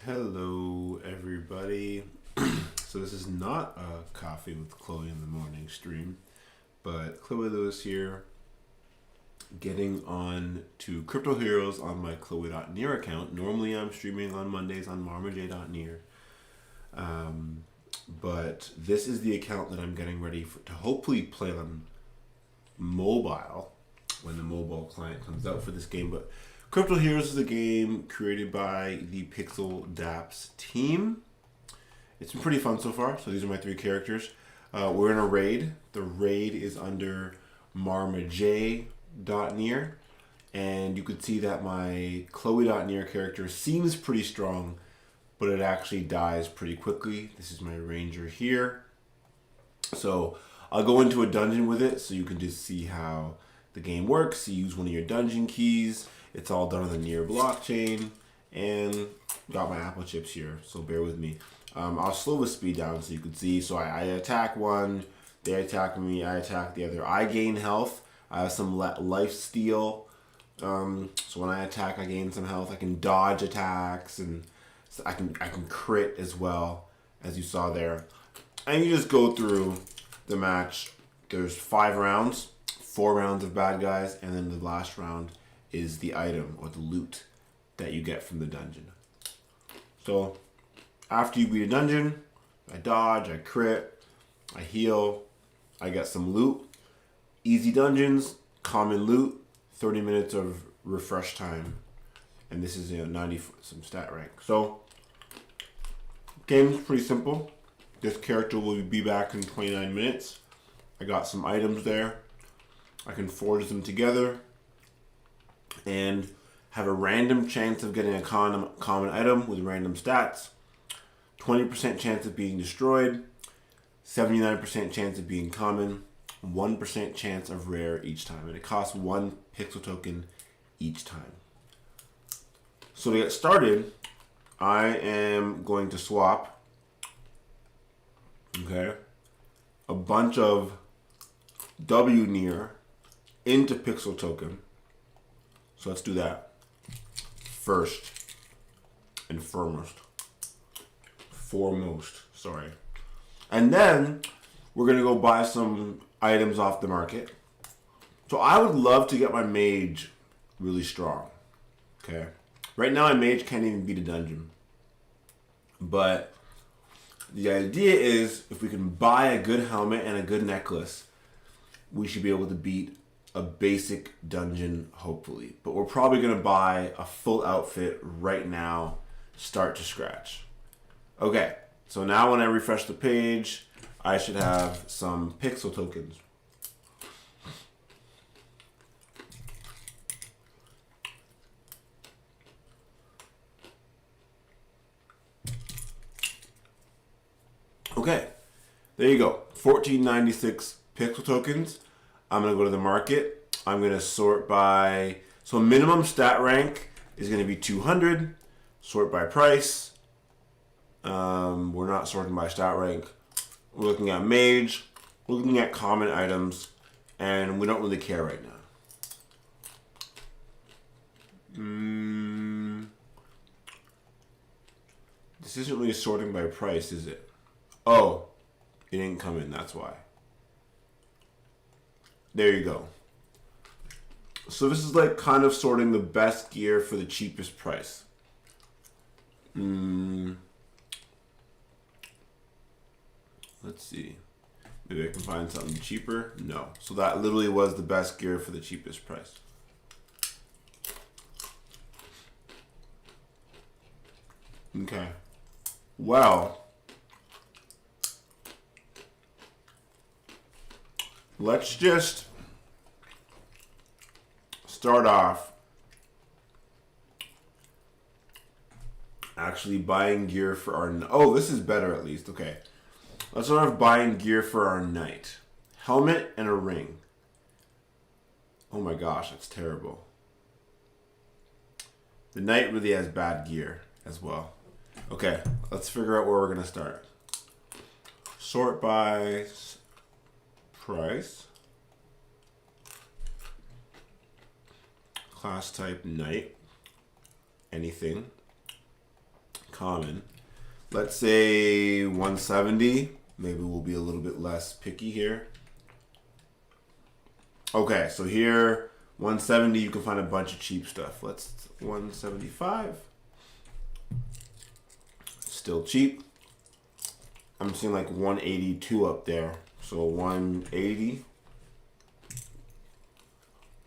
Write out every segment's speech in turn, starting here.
Hello, everybody. So this is not a coffee with Chloe in the morning stream, but Chloe Lewis here, getting on to Cryptoheros on my chloe.near account. Normally I'm streaming on Mondays on marma.near, but this is the account that I'm getting ready to hopefully play on mobile when the mobile client comes out for this game. But Cryptoheros is a game created by the Pixel Daps team. It's been pretty fun so far. So these are my three characters. We're in a raid. The raid is under Marma.near, and you could see that my chloe.near character seems pretty strong, but it actually dies pretty quickly. This is my ranger here. So I'll go into a dungeon with it so you can just see how the game works. You use one of your dungeon keys. It's all done on the Near blockchain, and got my apple chips here, so bear with me. I'll slow the speed down so you can see. So I attack one, they attack me, I attack the other. I gain health. I have some life steal. So when I attack, I gain some health. I can dodge attacks, and I can crit as well, as you saw there. And you just go through the match. There's 5 rounds, 4 rounds of bad guys, and then the last round is the item or the loot that you get from the dungeon. So after you beat a dungeon, I dodge, I crit, I heal, I get some loot. Easy dungeons, common loot, 30 minutes of refresh time, and this is 90 some stat rank. So game's pretty simple. This character will be back in 29 minutes. I got some items there. I can forge them together and have a random chance of getting a common item with random stats. 20% chance of being destroyed, 79% chance of being common, 1% chance of rare each time. And it costs 1 pixel token each time. So to get started, I am going to swap, a bunch of W.near into pixel token. So let's do that first and foremost. Sorry. And then we're going to go buy some items off the market. So I would love to get my mage really strong. Okay. Right now my mage can't even beat a dungeon. But the idea is if we can buy a good helmet and a good necklace, we should be able to beat a basic dungeon, hopefully. But we're probably going to buy a full outfit right now, start to scratch. Okay, so now when I refresh the page, I should have some pixel tokens. Okay, there you go. 1496 pixel tokens. I'm going to go to the market. I'm going to sort by... So minimum stat rank is going to be 200. Sort by price. We're not sorting by stat rank. We're looking at mage. We're looking at common items. And we don't really care right now. This isn't really sorting by price, is it? Oh, it didn't come in. That's why. There you go. So this is like kind of sorting the best gear for the cheapest price. Let's see. Maybe I can find something cheaper. No. So that literally was the best gear for the cheapest price. Okay. Well, let's just start off actually buying gear for our... Oh, this is better at least. Okay. Let's start off buying gear for our knight. Helmet and a ring. Oh my gosh, that's terrible. The knight really has bad gear as well. Okay, let's figure out where we're going to start. Sort by price. Class type knight. Anything. common. Let's say 170. Maybe we'll be a little bit less picky here. Okay, so here, 170, you can find a bunch of cheap stuff. Let's 175. Still cheap. I'm seeing like 182 up there. So 180.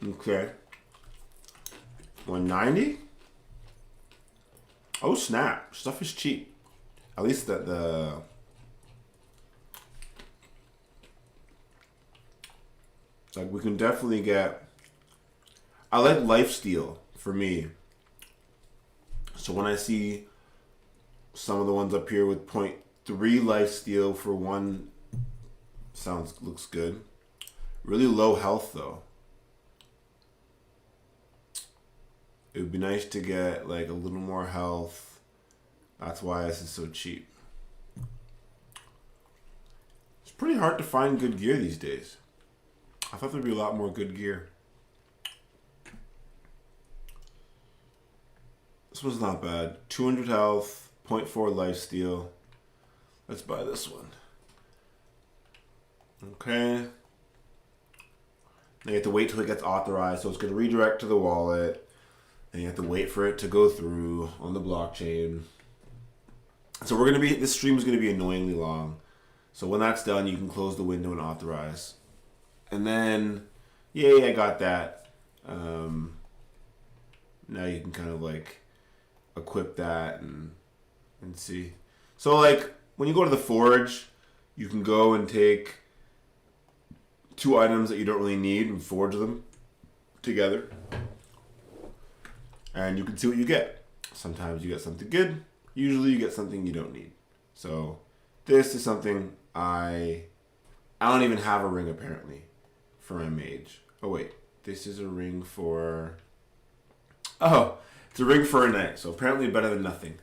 Okay. 190. Oh snap! Stuff is cheap. At least the like we can definitely get. I like lifesteal for me. So when I see some of the ones up here with 0.3 lifesteal for one, looks good. Really low health though. It would be nice to get like a little more health. That's why this is so cheap. It's pretty hard to find good gear these days. I thought there'd be a lot more good gear. This one's not bad. 200 health, 0.4 lifesteal. Let's buy this one. Okay. Now you have to wait till it gets authorized, so it's going to redirect to the wallet. And you have to wait for it to go through on the blockchain. So this stream is going to be annoyingly long. So when that's done, you can close the window and authorize. And then, yay, I got that. Now you can kind of like equip that and see. So like when you go to the forge, you can go and take 2 items that you don't really need and forge them together. And you can see what you get. Sometimes you get something good. Usually you get something you don't need. So this is something I don't even have a ring apparently for my mage. Oh wait, this is a ring for... Oh, it's a ring for a knight. So apparently better than nothing.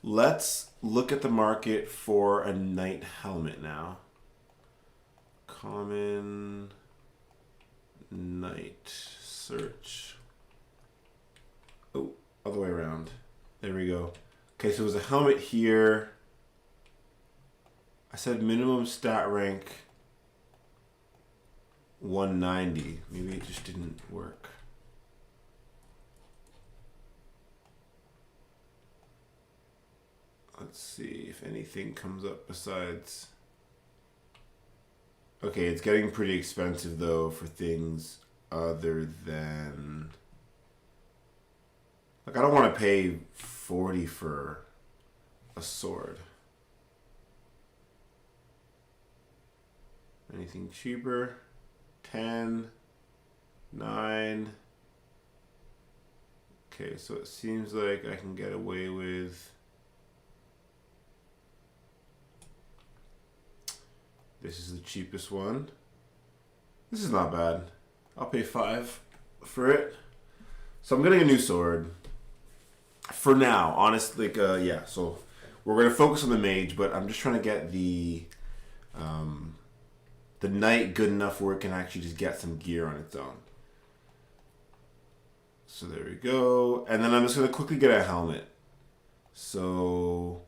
Let's look at the market for a knight helmet now. Common knight search. Oh, other way around. There we go. Okay, so there's a helmet here. I said minimum stat rank 190. Maybe it just didn't work. Let's see if anything comes up besides... Okay, it's getting pretty expensive though for things other than... Like, I don't want to pay 40 for a sword. Anything cheaper? 10, 9. Okay, so it seems like I can get away with... This is the cheapest one. This is not bad. I'll pay 5 for it. So I'm getting a new sword. For now, honestly, yeah. So we're gonna focus on the mage, but I'm just trying to get the knight good enough where it can actually just get some gear on its own. So there we go, and then I'm just gonna quickly get a helmet. So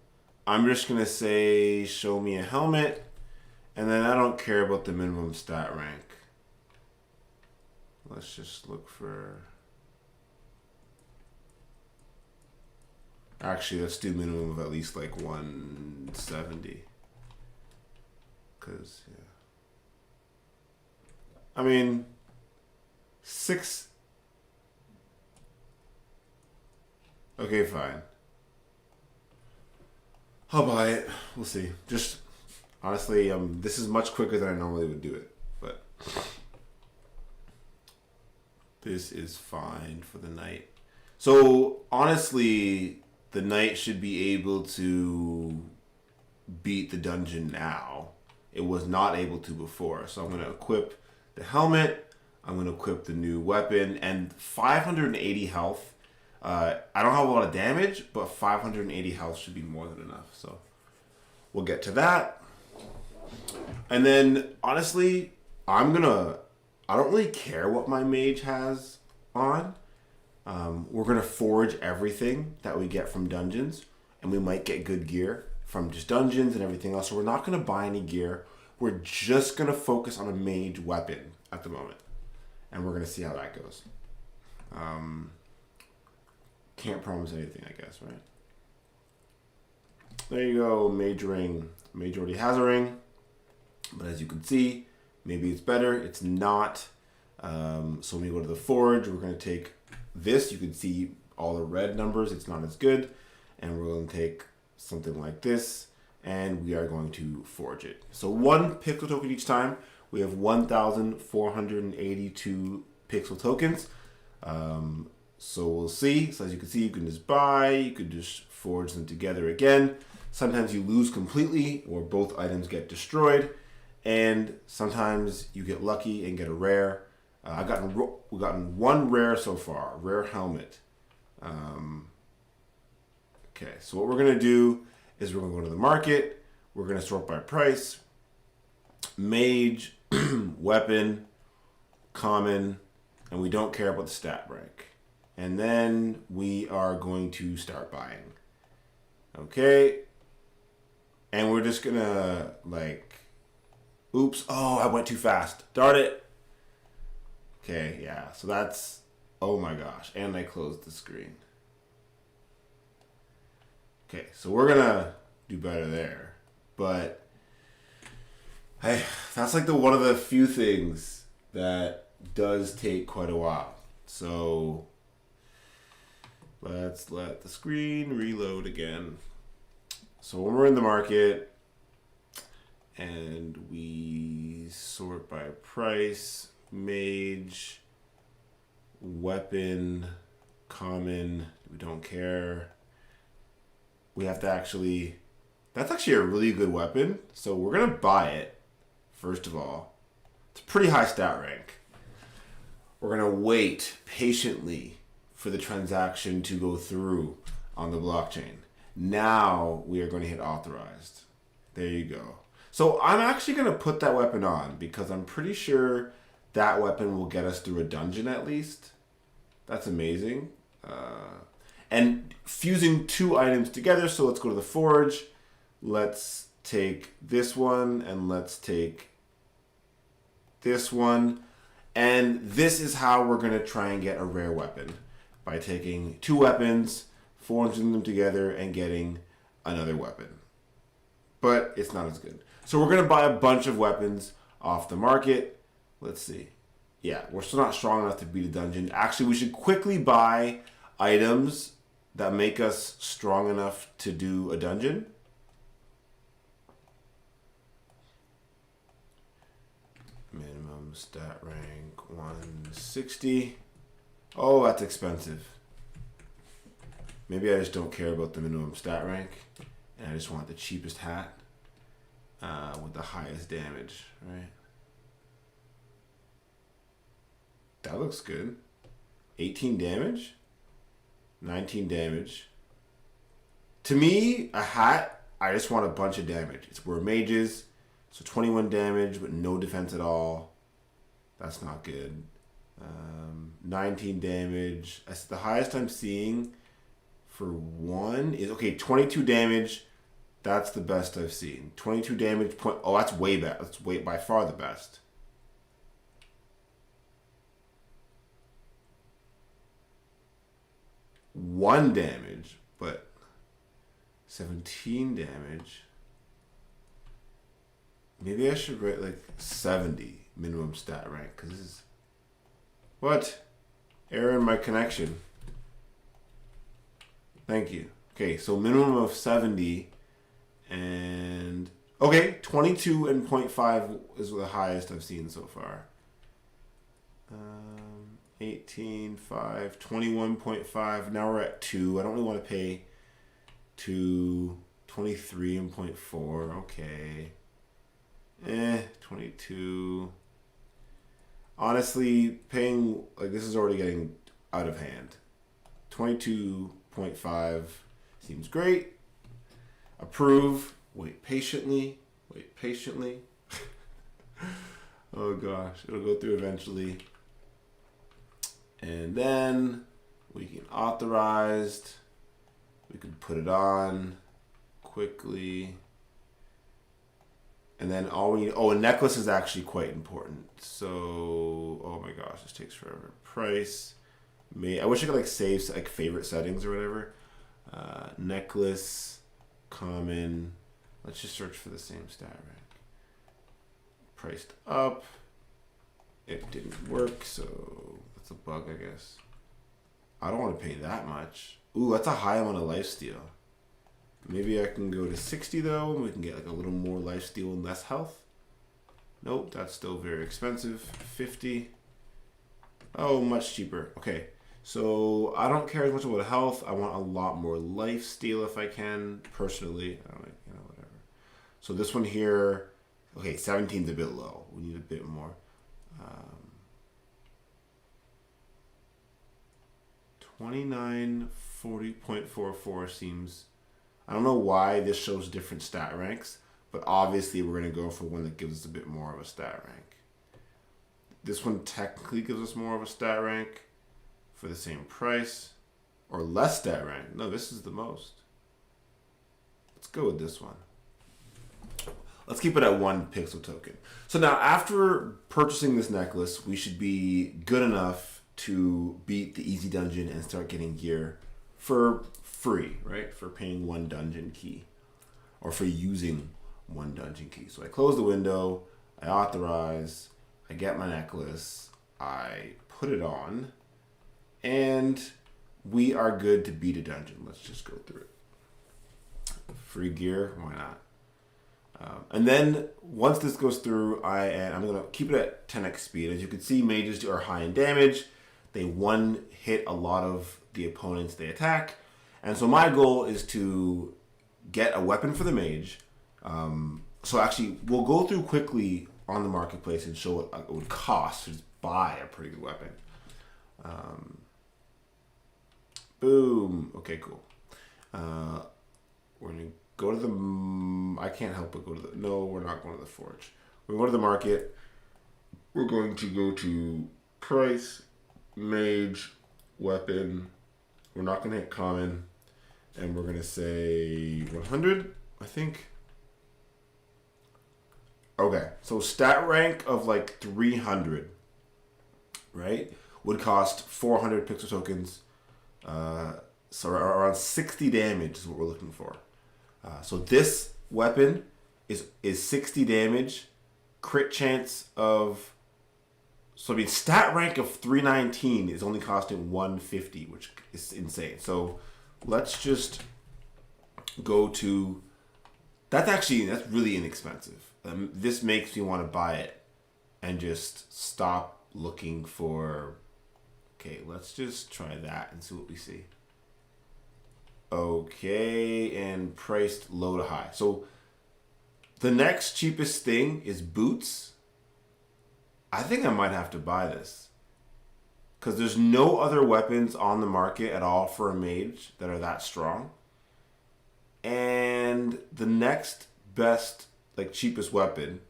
I'm just gonna say, show me a helmet, and then I don't care about the minimum stat rank. Let's just look for. Actually, let's do minimum of at least like 170. Because, yeah. I mean, 6. Okay, fine. I'll buy it. We'll see. Just, honestly, this is much quicker than I normally would do it. But this is fine for the knight. So, honestly... The knight should be able to beat the dungeon now. It was not able to before. So I'm going to equip the helmet. I'm going to equip the new weapon. And 580 health. I don't have a lot of damage, but 580 health should be more than enough. So we'll get to that. And then, honestly, I don't really care what my mage has on. We're going to forge everything that we get from dungeons. and we might get good gear from just dungeons and everything else. So we're not going to buy any gear. We're just going to focus on a mage weapon at the moment. And we're going to see how that goes. Can't promise anything, I guess, right? There you go, mage ring. Mage already has a ring. But as you can see, maybe it's better. It's not. So when we go to the forge, we're going to take this. You can see all the red numbers. It's not as good. And we're going to take something like this. And we are going to forge it. So 1 pixel token each time. We have 1,482 pixel tokens. So we'll see. So as you can see, you can just buy. You could just forge them together again. Sometimes you lose completely or both items get destroyed. And sometimes you get lucky and get a rare. We've gotten 1 rare so far, rare helmet. Okay, so what we're going to do is we're going to go to the market. We're going to sort by price. Mage, weapon, common, and we don't care about the stat rank. And then we are going to start buying. Okay. And we're just going to oops. Oh, I went too fast. Darn it. Okay, yeah. So that's, oh my gosh. And I closed the screen. Okay, so we're going to do better there. But that's one of the few things that does take quite a while. So let's let the screen reload again. So when we're in the market and we sort by price, mage, weapon, common, we don't care. We have to actually, that's actually a really good weapon. So we're going to buy it, first of all. It's a pretty high stat rank. We're going to wait patiently for the transaction to go through on the blockchain. Now we are going to hit authorized. There you go. So I'm actually going to put that weapon on because I'm pretty sure that weapon will get us through a dungeon at least. That's amazing. And fusing 2 items together. So let's go to the forge. Let's take this one and let's take this one. And this is how we're going to try and get a rare weapon. By taking 2 weapons, forging them together, and getting another weapon. But it's not as good. So we're going to buy a bunch of weapons off the market. Let's see. Yeah, we're still not strong enough to beat a dungeon. Actually, we should quickly buy items that make us strong enough to do a dungeon. Minimum stat rank 160. Oh, that's expensive. Maybe I just don't care about the minimum stat rank. And I just want the cheapest hat with the highest damage, right? That looks good. 18 damage? 19 damage. To me, a hat, I just want a bunch of damage. We're mages, so 21 damage, but no defense at all. That's not good. 19 damage. That's the highest I'm seeing for one is, okay, 22 damage. That's the best I've seen. 22 damage point. Oh, that's way better. That's way by far the best. One damage, but 17 damage. Maybe I should write 70 minimum stat rank because this is what? Error in my connection. Thank you. Okay, so minimum of 70 and okay, 22 and 0.5 is the highest I've seen so far. 18, 5, 21.5. Now we're at 2. I don't really want to pay 2, 23 and 0.4. Okay. 22. Honestly, paying, this is already getting out of hand. 22.5 seems great. Approve. Wait patiently. Wait patiently. Oh gosh, it'll go through eventually. And then we can authorized. We could put it on quickly. And then all we need, oh, a necklace is actually quite important. So, oh my gosh, this takes forever. Price, I wish I could like save like favorite settings or whatever. Necklace, common. Let's just search for the same stat rank. Priced up. It didn't work, so that's a bug, I guess. I don't want to pay that much. Ooh, that's a high amount of lifesteal. Maybe I can go to 60 though, and we can get like a little more lifesteal and less health. Nope, that's still very expensive. 50. Oh, much cheaper. Okay, so I don't care as much about health. I want a lot more lifesteal if I can, personally. I don't like, whatever. So this one here, okay, 17's a bit low. We need a bit more. 2940.44 seems, I don't know why this shows different stat ranks, but obviously we're going to go for one that gives us a bit more of a stat rank. This one technically gives us more of a stat rank for the same price, or less stat rank. No, this is the most. Let's go with this one. Let's keep it at 1 pixel token. So now after purchasing this necklace, we should be good enough to beat the easy dungeon and start getting gear for free, right? For paying 1 dungeon key, or for using 1 dungeon key. So I close the window, I authorize, I get my necklace, I put it on, and we are good to beat a dungeon. Let's just go through it. Free gear, why not? And then once this goes through, I'm going to keep it at 10x speed. As you can see, mages are high in damage. They one hit a lot of the opponents they attack. And so my goal is to get a weapon for the mage. So actually, we'll go through quickly on the marketplace and show what it would cost to just buy a pretty good weapon. Boom. Okay, cool. We're going to go to the, I can't help but go to the, no, we're not going to the forge. We're going to the market. We're going to go to price, mage, weapon. We're not going to hit common. And we're going to say 100, I think. Okay, so stat rank of like 300, right, would cost 400 pixel tokens. So around 60 damage is what we're looking for. So this weapon is 60 damage, crit chance of, so I mean stat rank of 319 is only costing 150, which is insane. So let's just go to, that's really inexpensive. This makes me want to buy it and just stop looking for, okay, let's just try that and see what we see. Okay, and priced low to high. So the next cheapest thing is boots. I think I might have to buy this because there's no other weapons on the market at all for a mage that are that strong. And the next best, like cheapest weapon.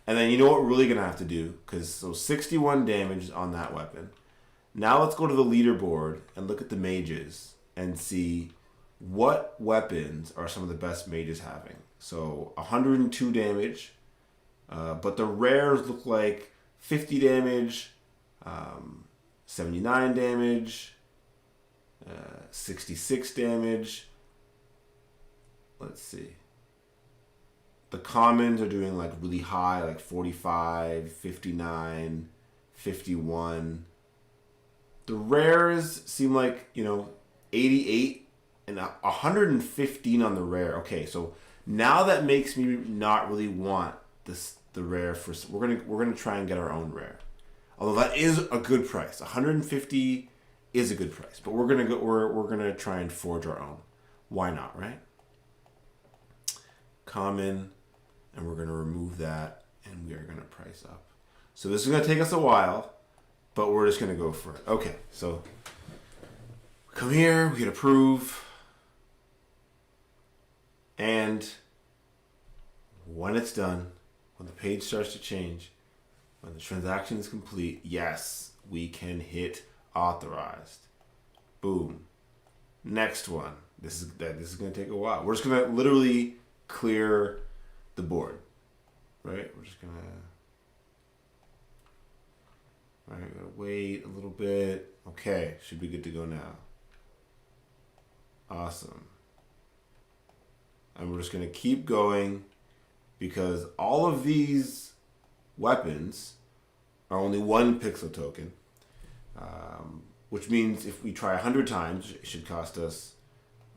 And then you know what we're really going to have to do? Because so 61 damage on that weapon. Now let's go to the leaderboard and look at the mages and see what weapons are some of the best mages having. So 102 damage, but the rares look like 50 damage, 79 damage, 66 damage. Let's see. The commons are doing like really high, like 45, 59, 51. The rares seem like, 88 and 115 on the rare. Okay, so now that makes me not really want the rare for. We're gonna try and get our own rare, although that is a good price. 150 is a good price, but we're gonna try and forge our own. Why not, right? Common, and we're gonna remove that, and we are gonna price up. So this is gonna take us a while, but we're just gonna go for it. Okay, so. Come here, we hit approve, and when it's done, when the page starts to change, when the transaction is complete, yes, we can hit authorized. Boom. Next one. This is gonna take a while. We're just gonna literally clear the board, right? We're just gonna. All right, gotta wait a little bit. Okay, should be good to go now. Awesome. And we're just gonna keep going because all of these weapons are only one pixel token, which means if we try 100 times, it should cost us,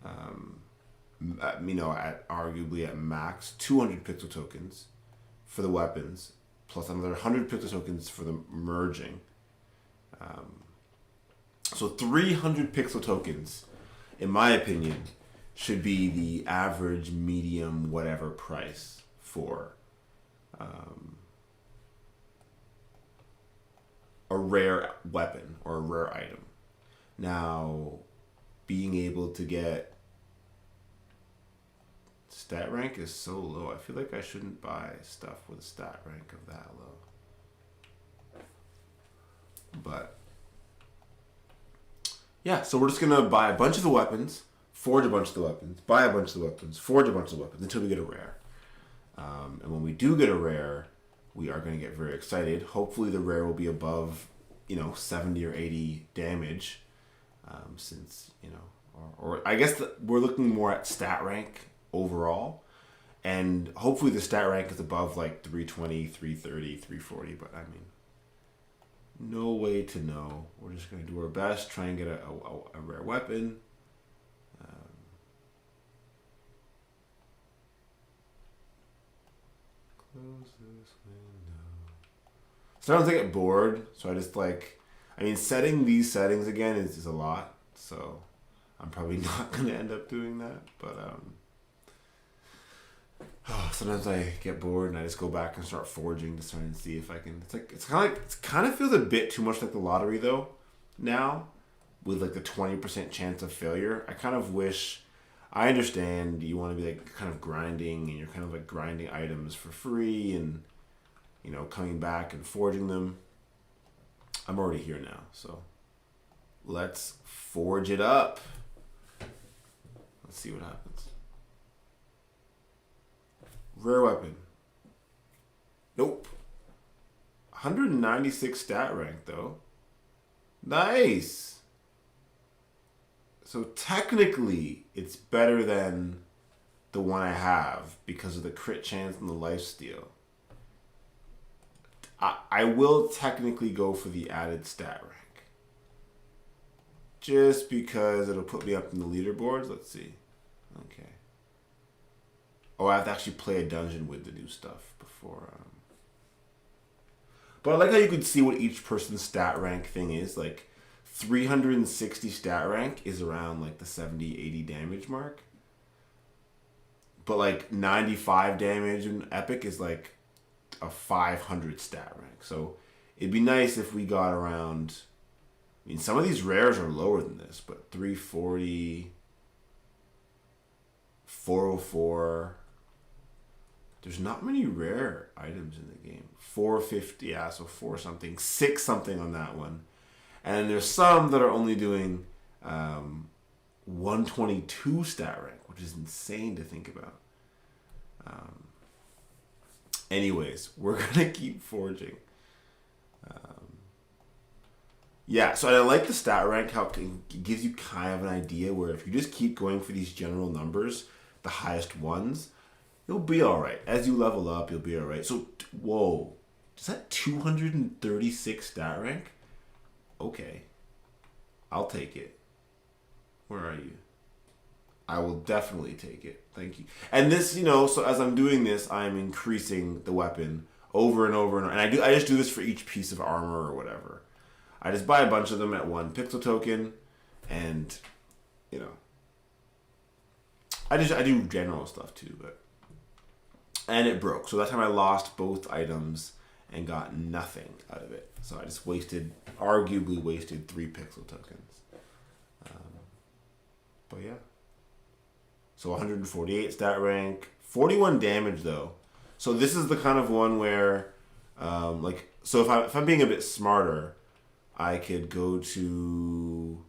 at arguably at max 200 pixel tokens for the weapons, plus another 100 pixel tokens for the merging. So 300 pixel tokens, in my opinion, should be the average, medium, whatever price for a rare weapon or a rare item. Now, being able to get stat rank is so low. I feel like I shouldn't buy stuff with a stat rank of that low. But yeah, so we're just gonna buy a bunch of the weapons, forge a bunch of the weapons, buy a bunch of the weapons, forge a bunch of the weapons until we get a rare. And when we do get a rare, we are going to get very excited. Hopefully the rare will be above, 70 or 80 damage, since, or I guess we're looking more at stat rank overall. And hopefully the stat rank is above like 320, 330, 340. But I mean, no way to know. We're just going to do our best, try and get a rare weapon. Close this window. Sometimes I get bored, so I just setting these settings again is a lot. So I'm probably not going to end up doing that. But sometimes I get bored and I just go back and start forging to try and see if I can. It kind of feels a bit too much like the lottery though. Now, with like the 20% chance of failure, I kind of wish. I understand you want to be like kind of grinding and you're kind of like grinding items for free and, coming back and forging them. I'm already here now, so let's forge it up. Let's see what happens. Rare weapon. Nope. 196 stat rank though. Nice. So technically, it's better than the one I have because of the crit chance and the lifesteal. I will technically go for the added stat rank. Just because it'll put me up in the leaderboards. Let's see. Okay. Oh, I have to actually play a dungeon with the new stuff before. But I like how you could see what each person's stat rank thing is. Like, 360 stat rank is around like the 70, 80 damage mark. But like 95 damage in Epic is like a 500 stat rank. So it'd be nice if we got around. I mean, some of these rares are lower than this, but 340, 404. There's not many rare items in the game. 450, yeah, so 4 something, 6 something on that one. And there's some that are only doing 122 stat rank, which is insane to think about. Anyways, we're going to keep forging. Yeah, so I like the stat rank, how it gives you kind of an idea where if you just keep going for these general numbers, the highest ones, you'll be all right. As you level up, you'll be all right. So, whoa, is that 236 stat rank? Okay, I'll take it. Where are you? I will definitely take it. Thank you. And this, so as I'm doing this, I'm increasing the weapon over and over and over. And I just do this for each piece of armor or whatever. I just buy a bunch of them at 1 pixel token, and I do general stuff too, and it broke. So that time I lost both items and got nothing out of it. So I just arguably wasted 3 pixel tokens. But yeah. So 148 stat rank, 41 damage though. So this is the kind of one where, so if I'm being a bit smarter, I could go to,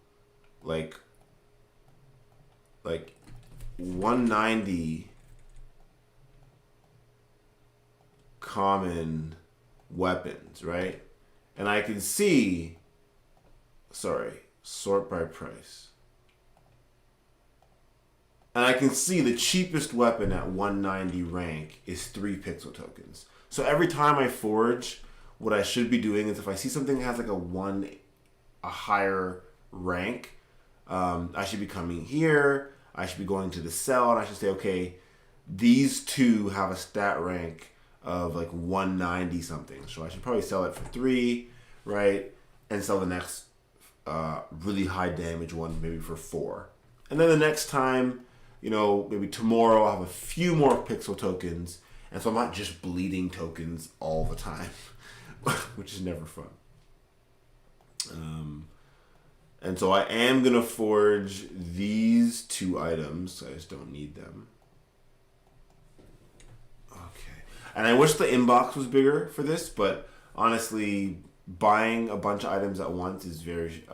like 190 common weapons, right? And I can see, sort by price. And I can see the cheapest weapon at 190 rank is 3 pixel tokens. So every time I forge, what I should be doing is if I see something that has like a higher rank, I should be coming here. I should be going to the sell, and I should say, okay, these two have a stat rank of like 190 something. So I should probably sell it for 3, right? And sell the next really high damage one maybe for 4. And then the next time, maybe tomorrow I'll have a few more pixel tokens. And so I'm not just bleeding tokens all the time, which is never fun. And so I am going to forge these 2 items. I just don't need them. Okay. And I wish the inbox was bigger for this, but honestly, buying a bunch of items at once is pretty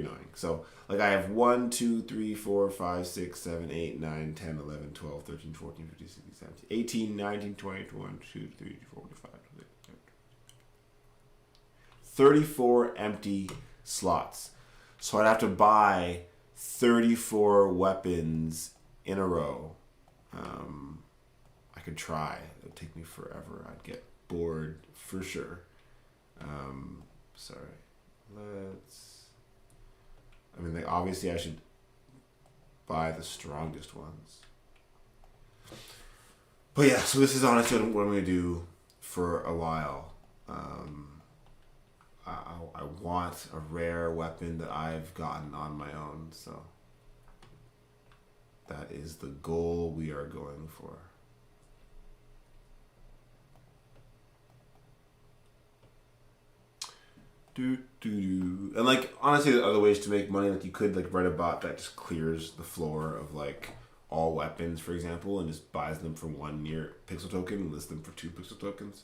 annoying. So I have 1, 2, 3, 4, 5, 6, 7, 8, 9, 10, 11, 12, 13, 14, 15, 16, 17, 18, 19, 20, 21, 22, 23, 24, 25, 34 empty slots. So I'd have to buy 34 weapons in a row. I could try. It would take me forever. I'd get bored for sure. Obviously I should buy the strongest ones. But yeah, so this is honestly what I'm going to do for a while. I want a rare weapon that I've gotten on my own, so that is the goal we are going for. And honestly, there are other ways to make money. You could write a bot that just clears the floor of all weapons, for example, and just buys them for 1 near pixel token and lists them for 2 pixel tokens.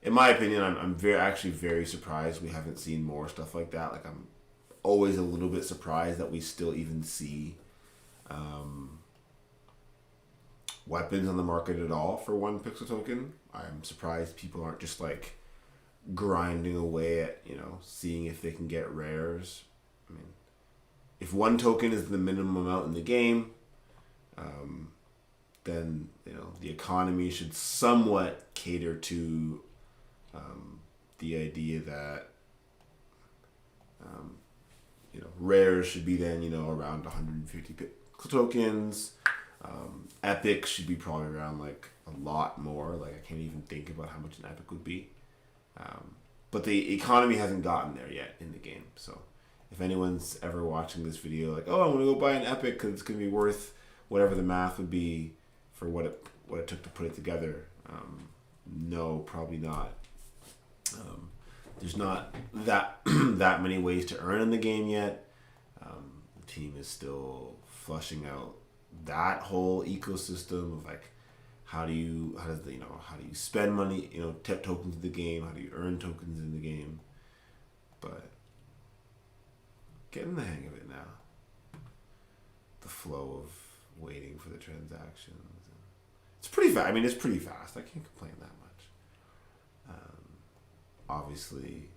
In my opinion, I'm very surprised we haven't seen more stuff like that. I'm always a little bit surprised that we still even see weapons on the market at all for 1 pixel token. I'm surprised people aren't just grinding away at seeing if they can get rares. I mean, if 1 token is the minimum amount in the game, then the economy should somewhat cater to the idea that rares should be then around 150 pixel tokens. Epic should be probably around a lot more. I can't even think about how much an epic would be. But the economy hasn't gotten there yet in the game. So if anyone's ever watching this video I'm going to go buy an epic because it's going to be worth whatever the math would be for what it took to put it together, no, probably not. There's not that that many ways to earn in the game yet. The team is still flushing out that whole ecosystem of how do you spend money, tokens in the game, how do you earn tokens in the game, but getting the hang of it now. The flow of waiting for the transactions. It's pretty fast. It's pretty fast. I can't complain that much. Obviously,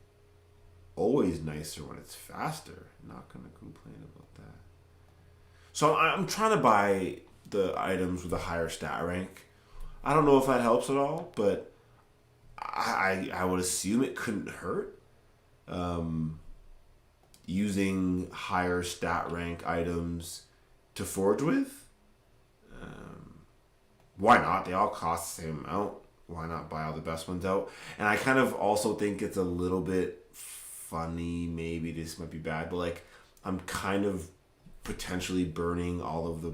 always nicer when it's faster. Not going to complain about that. So I'm trying to buy the items with a higher stat rank. I don't know if that helps at all, but I would assume it couldn't hurt. Using higher stat rank items to forge with. Why not? They all cost the same amount. Why not buy all the best ones out? And I kind of also think it's a little bit funny. Maybe this might be bad, but I'm kind of potentially burning all of the...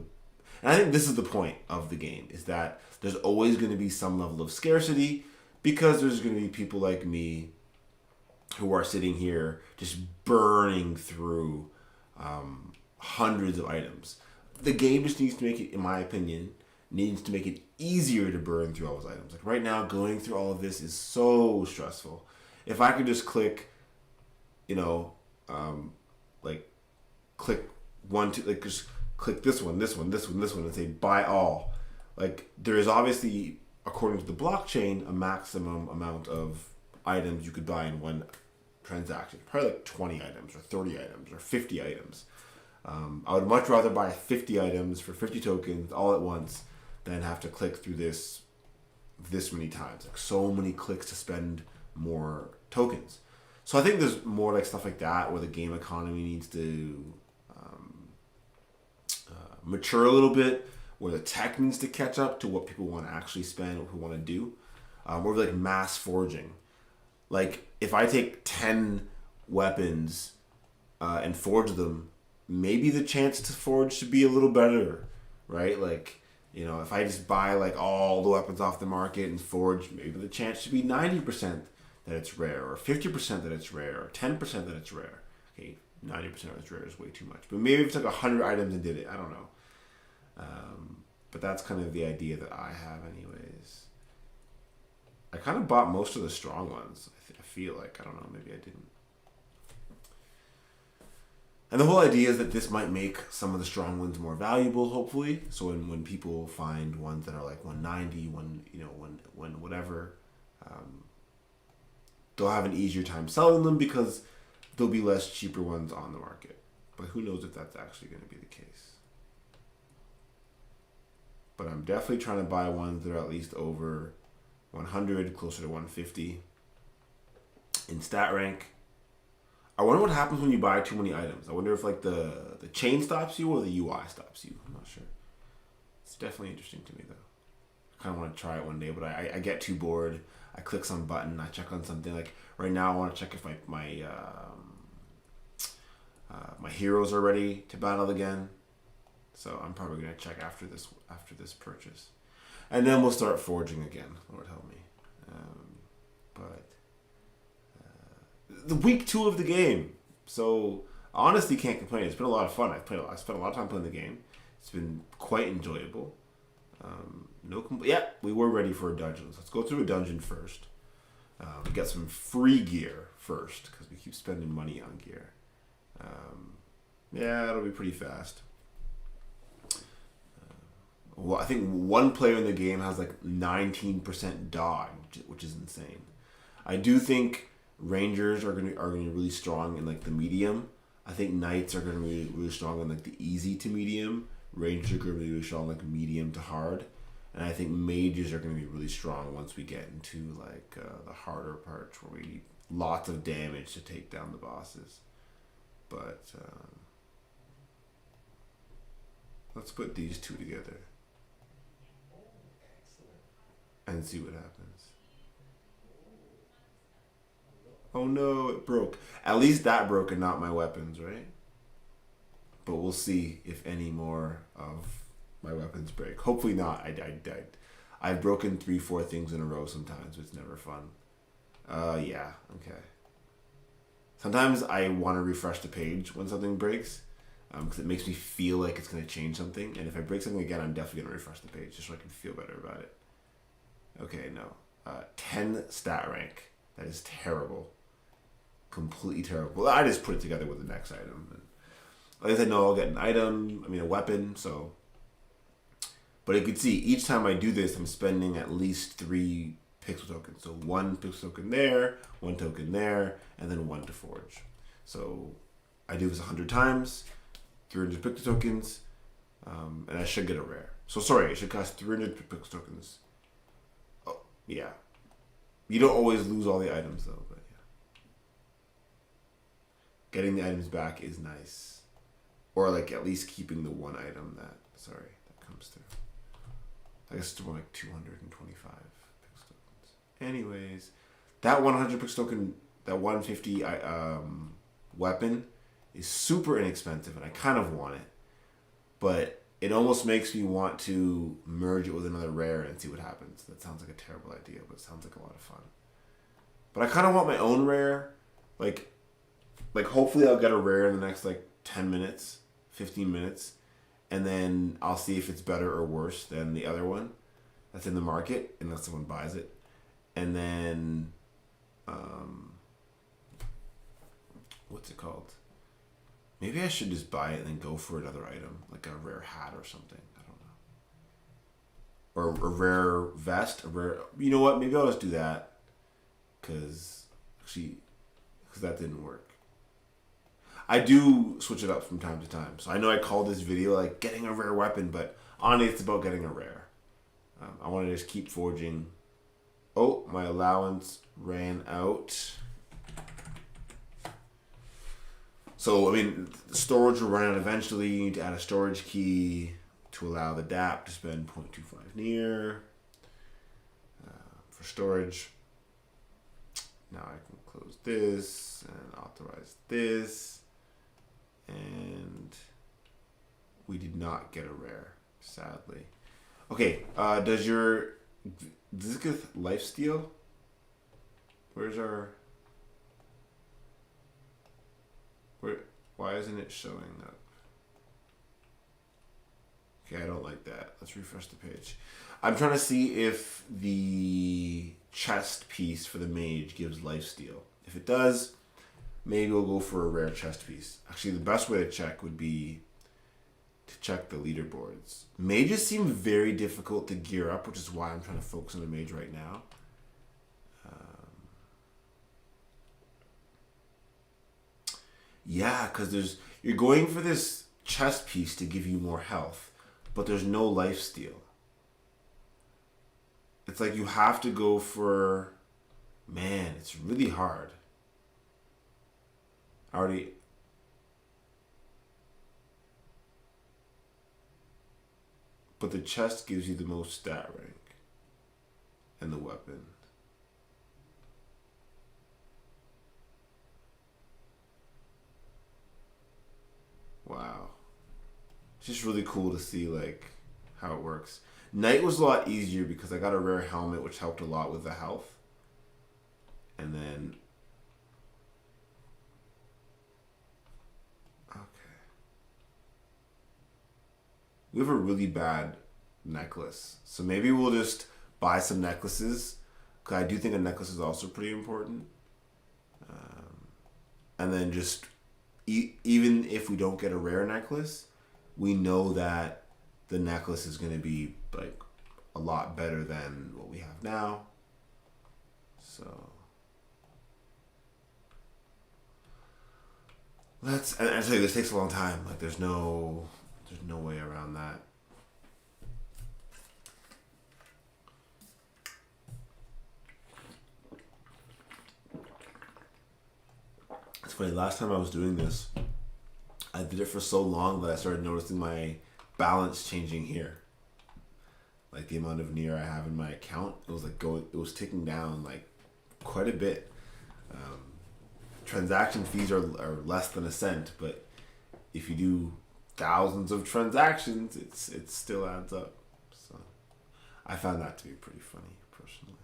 And I think this is the point of the game, is that there's always going to be some level of scarcity because there's going to be people like me who are sitting here just burning through hundreds of items. The game just needs to make it, in my opinion, needs to make it easier to burn through all those items. Right now, going through all of this is so stressful. If I could just click, click 1, 2, just click this one, this one, this one, this one, and say buy all. Like, there is obviously, according to the blockchain, a maximum amount of items you could buy in one transaction. Probably like 20 items or 30 items or 50 items. I would much rather buy 50 items for 50 tokens all at once than have to click through this many times. Like, so many clicks to spend more tokens. So I think there's more like stuff like that where the game economy needs to mature a little bit, where the tech needs to catch up to what people want to actually spend, what people want to do. More like mass forging. Like, if I take 10 weapons and forge them, maybe the chance to forge should be a little better, right? Like, you know, if I just buy like all the weapons off the market and forge, maybe the chance should be 90% that it's rare, or 50% that it's rare, or 10% that it's rare. Okay, 90% that it's rare is way too much. But maybe if it's like 100 items and did it, I don't know. But that's kind of the idea that I have anyways. I kind of bought most of the strong ones. I feel like, I don't know, maybe I didn't. And the whole idea is that this might make some of the strong ones more valuable, hopefully. So when people find ones that are like 190, when whatever, they'll have an easier time selling them because there'll be less cheaper ones on the market. But who knows if that's actually going to be the case. But I'm definitely trying to buy ones that are at least over 100, closer to 150 in stat rank. I wonder what happens when you buy too many items. I wonder if like the chain stops you or the UI stops you. I'm not sure. It's definitely interesting to me though. I kind of want to try it one day, but I get too bored. I click some button. I check on something. Like right now, I want to check if my heroes are ready to battle again. So I'm probably gonna check after this purchase, and then we'll start forging again. Lord help me. But the week 2 of the game, so I honestly can't complain. It's been a lot of fun. I spent a lot of time playing the game. It's been quite enjoyable. We were ready for a dungeon. Let's go through a dungeon first. Get some free gear first because we keep spending money on gear. It'll be pretty fast. Well, I think one player in the game has like 19% dodge, which is insane. I do think Rangers are gonna be really strong in like the medium. I think Knights are gonna be really strong in like the easy to medium. Rangers are gonna be really strong like medium to hard, and I think Mages are gonna be really strong once we get into like the harder parts where we need lots of damage to take down the bosses. But let's put these two together and see what happens. Oh no, it broke. At least that broke and not my weapons, right? But we'll see if any more of my weapons break. Hopefully not. I've broken 3-4 things in a row sometimes. It's never fun. Yeah, okay. Sometimes I want to refresh the page when something breaks because it makes me feel like it's going to change something. And if I break something again, I'm definitely going to refresh the page just so I can feel better about it. Okay, no. 10 stat rank. That is terrible. Completely terrible. Well, I just put it together with the next item. And like I said, no, I'll get an item. I mean, a weapon. So, but you can see each time I do this, I'm spending at least 3 pixel tokens. So 1 pixel token there, 1 token there, and then 1 to forge. So I do this 100 times, 300 pixel tokens, and I should get a rare. So sorry, it should cost 300 pixel tokens. Oh, yeah. You don't always lose all the items though, but yeah. Getting the items back is nice. Or like at least keeping the one item that comes through. I guess it's more like 225 pixel tokens. Anyways, that 100 pixel token, that 150 weapon is super inexpensive and I kind of want it. But it almost makes me want to merge it with another rare and see what happens. That sounds like a terrible idea, but it sounds like a lot of fun. But I kind of want my own rare. Like hopefully I'll get a rare in the next like 10 minutes, 15 minutes. And then I'll see if it's better or worse than the other one that's in the market, unless someone buys it. And then, what's it called? Maybe I should just buy it and then go for another item, like a rare hat or something. I don't know. Or a rare vest, a rare. You know what? Maybe I'll just do that. Because that didn't work. I do switch it up from time to time. So I know I called this video like getting a rare weapon, but honestly, it's about getting a rare. I want to just keep forging. Oh, my allowance ran out. So, I mean, the storage will run out eventually. You need to add a storage key to allow the DApp to spend 0.25 near for storage. Now I can close this and authorize this. And we did not get a rare, sadly. Okay, does this get lifesteal? Where's our... Why isn't it showing up? Okay, I don't like that. Let's refresh the page. I'm trying to see if the chest piece for the mage gives lifesteal. If it does, maybe we'll go for a rare chest piece. Actually, the best way to check would be to check the leaderboards. Mages seem very difficult to gear up, which is why I'm trying to focus on the mage right now. Yeah, because you're going for this chest piece to give you more health, but there's no lifesteal. It's like you have to go for... Man, it's really hard. Already... But the chest gives you the most stat rank. And the weapon. Wow. It's just really cool to see like how it works. Night was a lot easier because I got a rare helmet which helped a lot with the health. And then... Okay. We have a really bad necklace. So maybe we'll just buy some necklaces. Because I do think a necklace is also pretty important. And then just... even if we don't get a rare necklace, we know that the necklace is going to be like a lot better than what we have now. So let's, and I tell you, this takes a long time. Like there's no way around that. It's funny, last time I was doing this, I did it for so long that I started noticing my balance changing here. Like the amount of near I have in my account, it was like it was ticking down like quite a bit. Transaction fees are less than a cent, but if you do thousands of transactions, it still adds up. So I found that to be pretty funny, personally.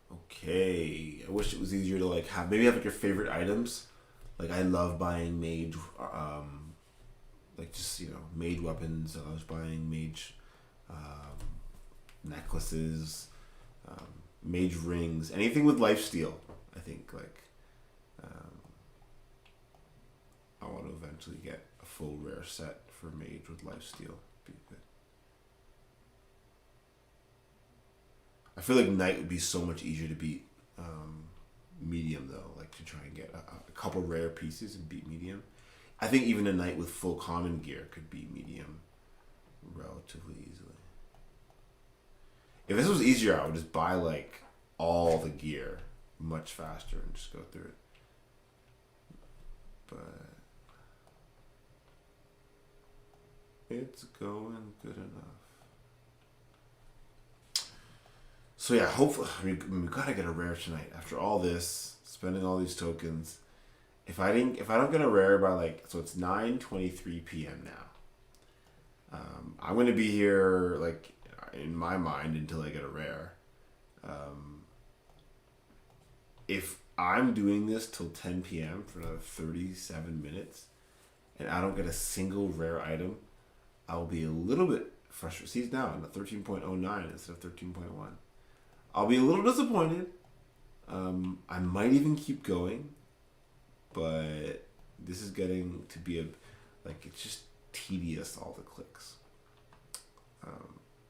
Okay, I wish it was easier to like maybe have like your favorite items. Like I love buying mage, like just mage weapons. I was buying mage necklaces, mage rings, anything with lifesteal. I think like I want to eventually get a full rare set for mage with lifesteal. Be good. I feel like knight would be so much easier to beat medium though, like to try and get a couple rare pieces and beat medium. I think even a knight with full common gear could beat medium relatively easily. If this was easier, I would just buy like all the gear much faster and just go through it. But it's going good enough. So yeah, hopefully, we gotta get a rare tonight. After all this, spending all these tokens, if I don't get a rare by so it's 9:23 p.m. now. I'm gonna be here like in my mind until I get a rare. If I'm doing this till 10 p.m. for another 37 minutes, and I don't get a single rare item, I'll be a little bit frustrated. See, now I'm at 13.09 instead of 13.1. I'll be a little disappointed. I might even keep going. but this is getting to be it's just tedious, all the clicks.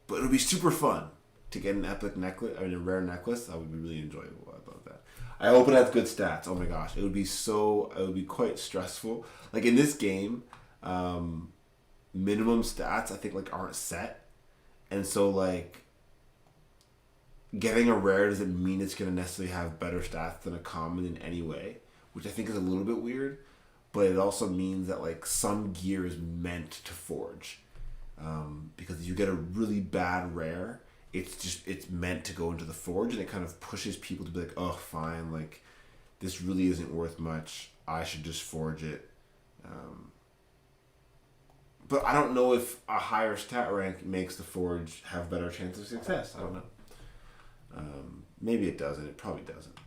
But it'll be super fun to get an epic necklace, I mean a rare necklace. That would be really enjoyable. I love that. I hope it has good stats. Oh my gosh, it would be quite stressful. Like in this game, minimum stats I think like aren't set, and so like getting a rare doesn't mean it's gonna necessarily have better stats than a common in any way, which I think is a little bit weird. But it also means that like some gear is meant to forge, because if you get a really bad rare, it's meant to go into the forge, and it kind of pushes people to be like, oh fine, like this really isn't worth much, I should just forge it. But I don't know if a higher stat rank makes the forge have better chance of success. I don't know. Maybe it doesn't. It probably doesn't.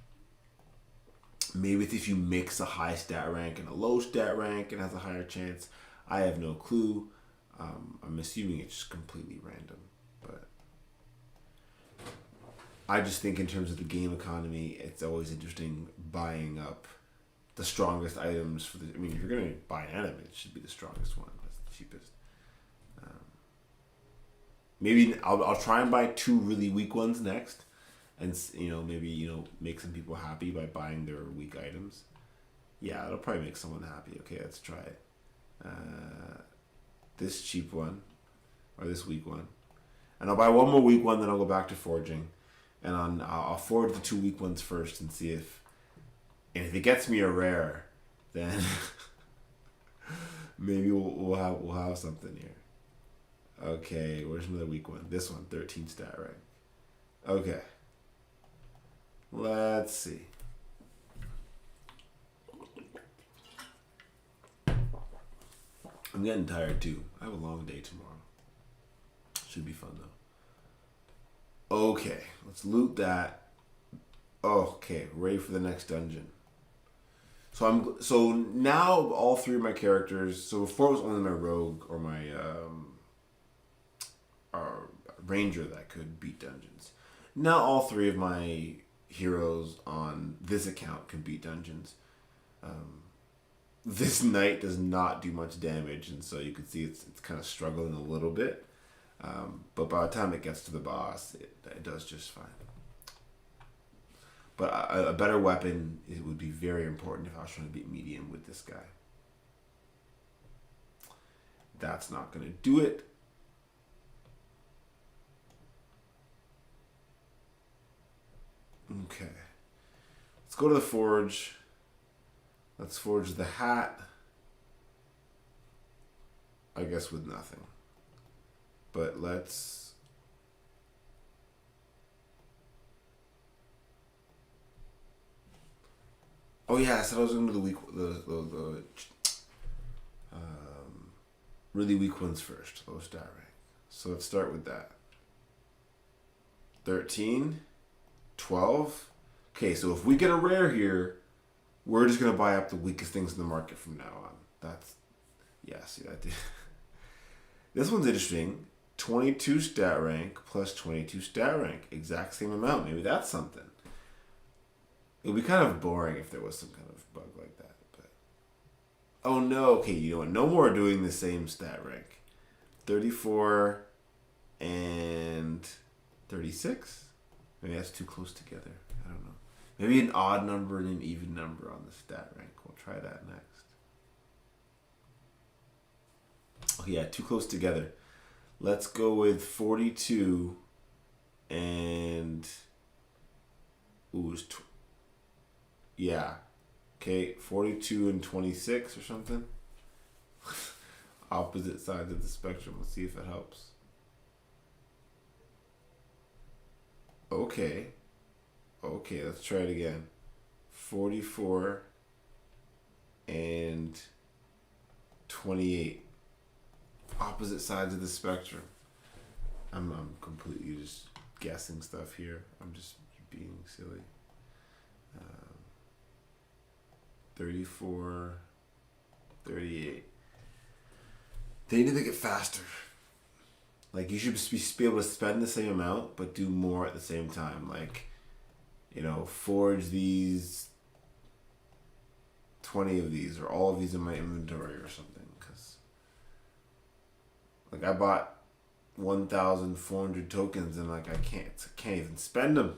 Maybe it's if you mix a high stat rank and a low stat rank, it has a higher chance. I have no clue. I'm assuming it's just completely random. But I just think in terms of the game economy, it's always interesting buying up the strongest items for the. I mean, if you're gonna buy an item, it should be the strongest one. That's the cheapest. Maybe I'll try and buy 2 really weak ones next, and maybe make some people happy by buying their weak items. Yeah, it'll probably make someone happy. Okay, let's try it. This cheap one, or this weak one, and I'll buy one more weak one. Then I'll go back to forging, and I'll forge the 2 weak ones first and see if it gets me a rare, then maybe we'll have something here. Okay, where's another weak one? This one, 13 stat rank. Okay. Let's see. I'm getting tired too. I have a long day tomorrow. Should be fun though. Okay, let's loot that. Okay, ready for the next dungeon. So now all 3 of my characters. So before it was only my rogue or my ranger that could beat dungeons. Now all 3 of my heroes on this account can beat dungeons. This knight does not do much damage, and so you can see it's kind of struggling a little bit. But by the time it gets to the boss, it does just fine. But a better weapon, it would be very important if I was trying to beat medium with this guy. That's not going to do it. Okay. Let's go to the forge. Let's forge the hat. I guess with nothing. But let's... Oh yeah, I said I was going to do the really weak ones first. Low stat rank. So let's start with that. 13. 12. Okay, so if we get a rare here, we're just going to buy up the weakest things in the market from now on. That's... Yeah, see that? This one's interesting. 22 stat rank plus 22 stat rank. Exact same amount. Maybe that's something. It would be kind of boring if there was some kind of bug like that. But oh no, okay, you know what? No more doing the same stat rank. 34 and 36? Maybe that's too close together. I don't know. Maybe an odd number and an even number on the stat rank. We'll try that next. Oh yeah, too close together. Let's go with 42 and... Ooh, yeah. Okay, 42 and 26 or something. Opposite sides of the spectrum. Let's see if it helps. Okay. Okay, let's try it again. 44 and 28. Opposite sides of the spectrum. I'm completely just guessing stuff here. I'm just being silly. 34, 38. They need to make it faster. Like, you should be able to spend the same amount, but do more at the same time. Like, forge these 20 of these or all of these in my inventory or something. Because, like, I bought 1,400 tokens and, like, I can't even spend them.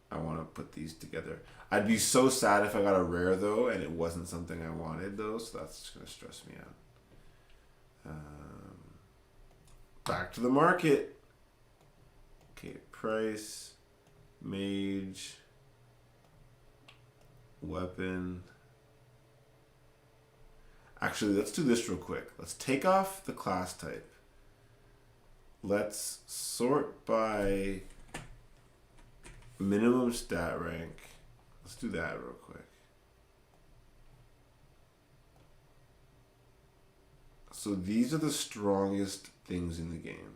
I want to put these together. I'd be so sad if I got a rare, though, and it wasn't something I wanted, though, so that's just going to stress me out. Back to the market. Okay, price, mage, weapon. Actually, let's do this real quick. Let's take off the class type. Let's sort by minimum stat rank. Let's do that real quick. So these are the strongest things in the game.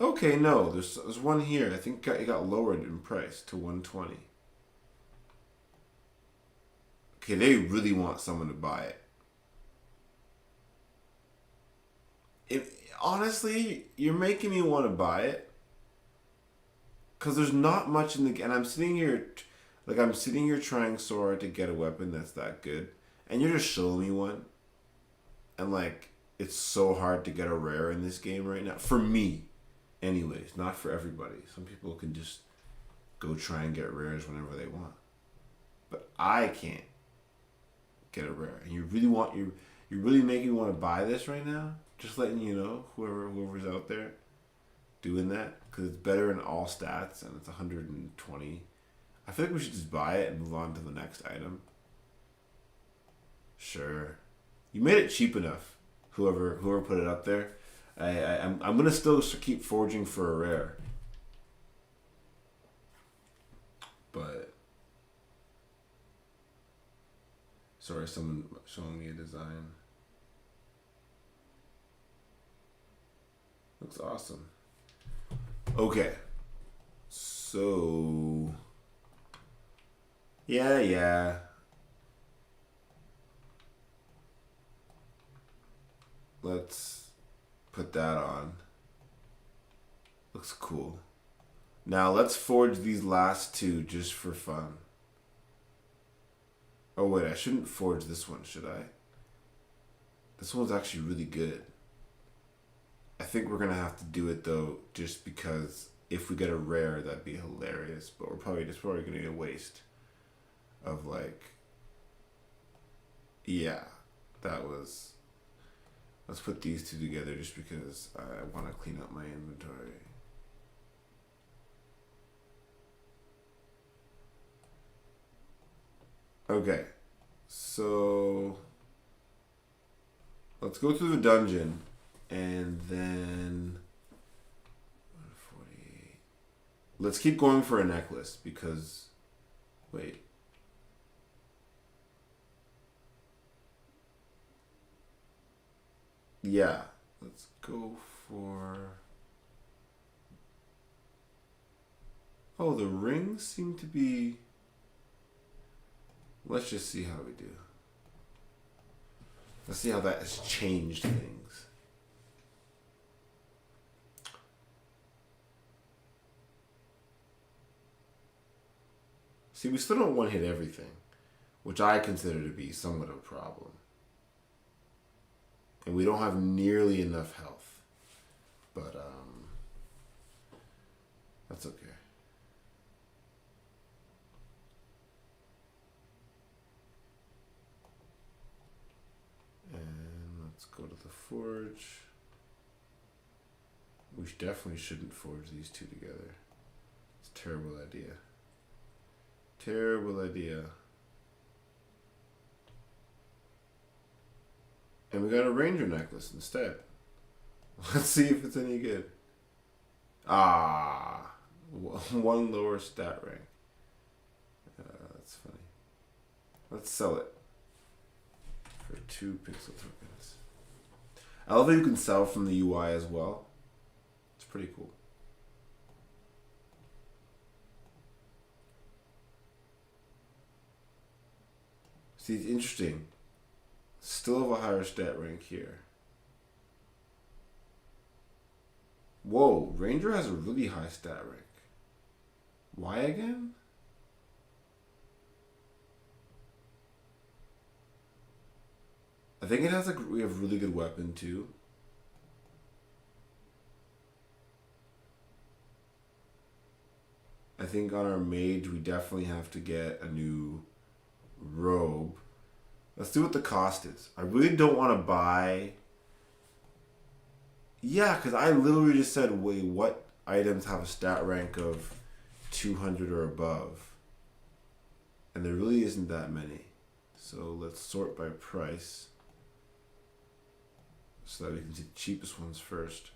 Okay, no, there's one here. I think it got lowered in price to 120. Okay, they really want someone to buy it. Honestly, you're making me want to buy it. Because there's not much in the game. And I'm sitting here trying so hard to get a weapon that's that good. And you're just showing me one. And, like, it's so hard to get a rare in this game right now. For me. Anyways, not for everybody. Some people can just go try and get rares whenever they want. But I can't get a rare. And you're really making me want to buy this right now? Just letting you know, whoever's out there doing that. Because it's better in all stats and it's 120. I feel like we should just buy it and move on to the next item. Sure. You made it cheap enough. Whoever put it up there. I'm gonna still keep forging for a rare. But sorry, someone showing me a design. Looks awesome. Okay. So yeah. Let's put that on. Looks cool. Now let's forge these last two just for fun. Oh wait, I shouldn't forge this one, should I? This one's actually really good. I think we're gonna have to do it though, just because if we get a rare, that'd be hilarious. But we're probably gonna be a waste of like. Yeah, that was. Let's put these two together just because I want to clean up my inventory. Okay, so let's go through the dungeon and then 148. Let's keep going for a necklace because wait. Yeah, let's go for. Oh, the rings seem to be. Let's just see how we do. Let's see how that has changed things. See, we still don't one hit everything, which I consider to be somewhat of a problem. And we don't have nearly enough health. But, that's okay. And let's go to the forge. We definitely shouldn't forge these two together. It's a terrible idea. Terrible idea. And we got a ranger necklace instead. Let's see if it's any good. Ah, one lower stat rank. That's funny. Let's sell it for 2 pixel tokens. I love that you can sell from the UI as well. It's pretty cool. See, it's interesting. Still have a higher stat rank here. Whoa, Ranger has a really high stat rank. Why again? I think it has like we have really good weapon too. I think on our mage we definitely have to get a new robe. Let's see what the cost is. I really don't want to buy. Yeah, because I literally just said, wait, what items have a stat rank of 200 or above? And there really isn't that many. So let's sort by price so that we can see the cheapest ones first.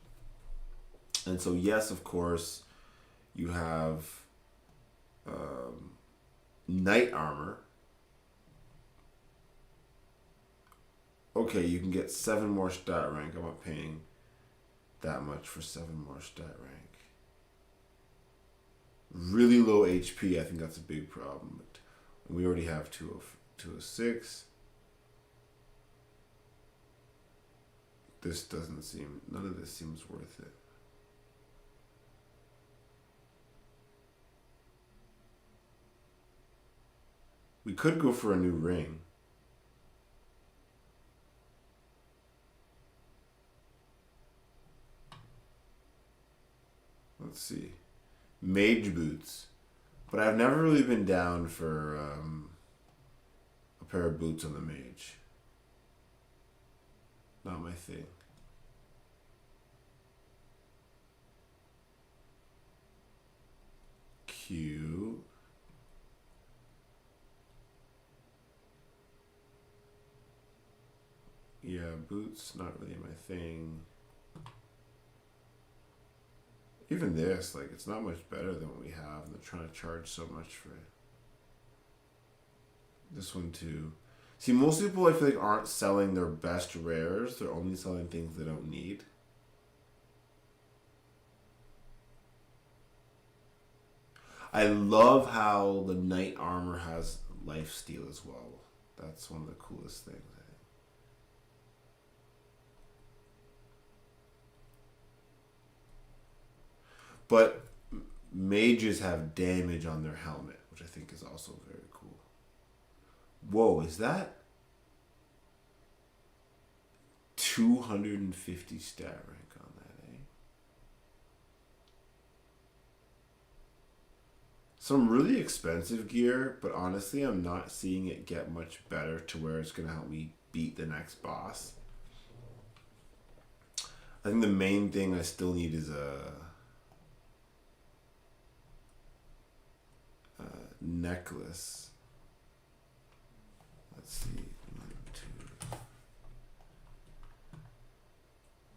And so, yes, of course, you have knight armor. Okay, you can get 7 more stat rank. I'm not paying that much for 7 more stat rank. Really low HP, I think that's a big problem. But we already have 206. This doesn't seem, none of this seems worth it. We could go for a new ring. Let's see. Mage boots. But I've never really been down for a pair of boots on the mage. Not my thing. Cute. Yeah, boots, not really my thing. Even this, like, it's not much better than what we have. And they're trying to charge so much for it. This one too. See, most people I feel like aren't selling their best rares. They're only selling things they don't need. I love how the knight armor has lifesteal as well. That's one of the coolest things, I think. But mages have damage on their helmet, which I think is also very cool. Whoa, is that 250 stat rank on that, eh? Some really expensive gear, but honestly, I'm not seeing it get much better to where it's going to help me beat the next boss. I think the main thing I still need is a necklace. Let's see. 1, 2.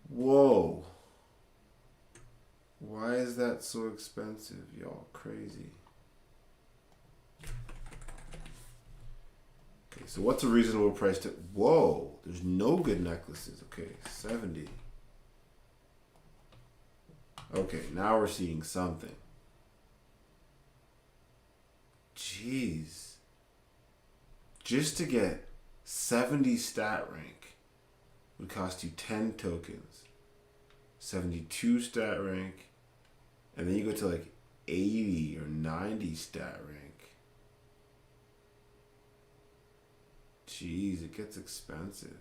Whoa. Why is that so expensive? Y'all crazy. Okay, so what's a reasonable price to... Whoa, there's no good necklaces. Okay, 70. Okay, now we're seeing something. Jeez. Just to get 70 stat rank would cost you 10 tokens. 72 stat rank. And then you go to like 80 or 90 stat rank. Jeez, it gets expensive.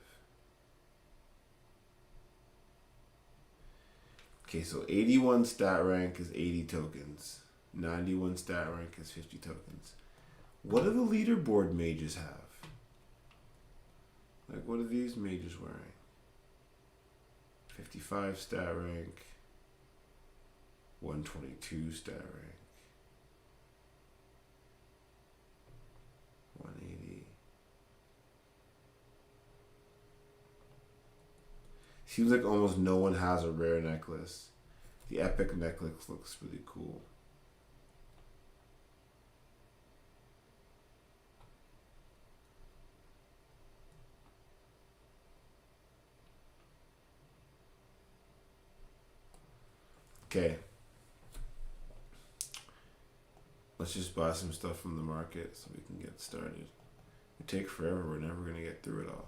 Okay, so 81 stat rank is 80 tokens. 91 stat rank is 50 tokens. What do the leaderboard mages have? Like, what are these mages wearing? 55 stat rank. 122 stat rank. 180. Seems like almost no one has a rare necklace. The epic necklace looks really cool. Okay. Let's just buy some stuff from the market so we can get started. It takes forever. We're never going to get through it all.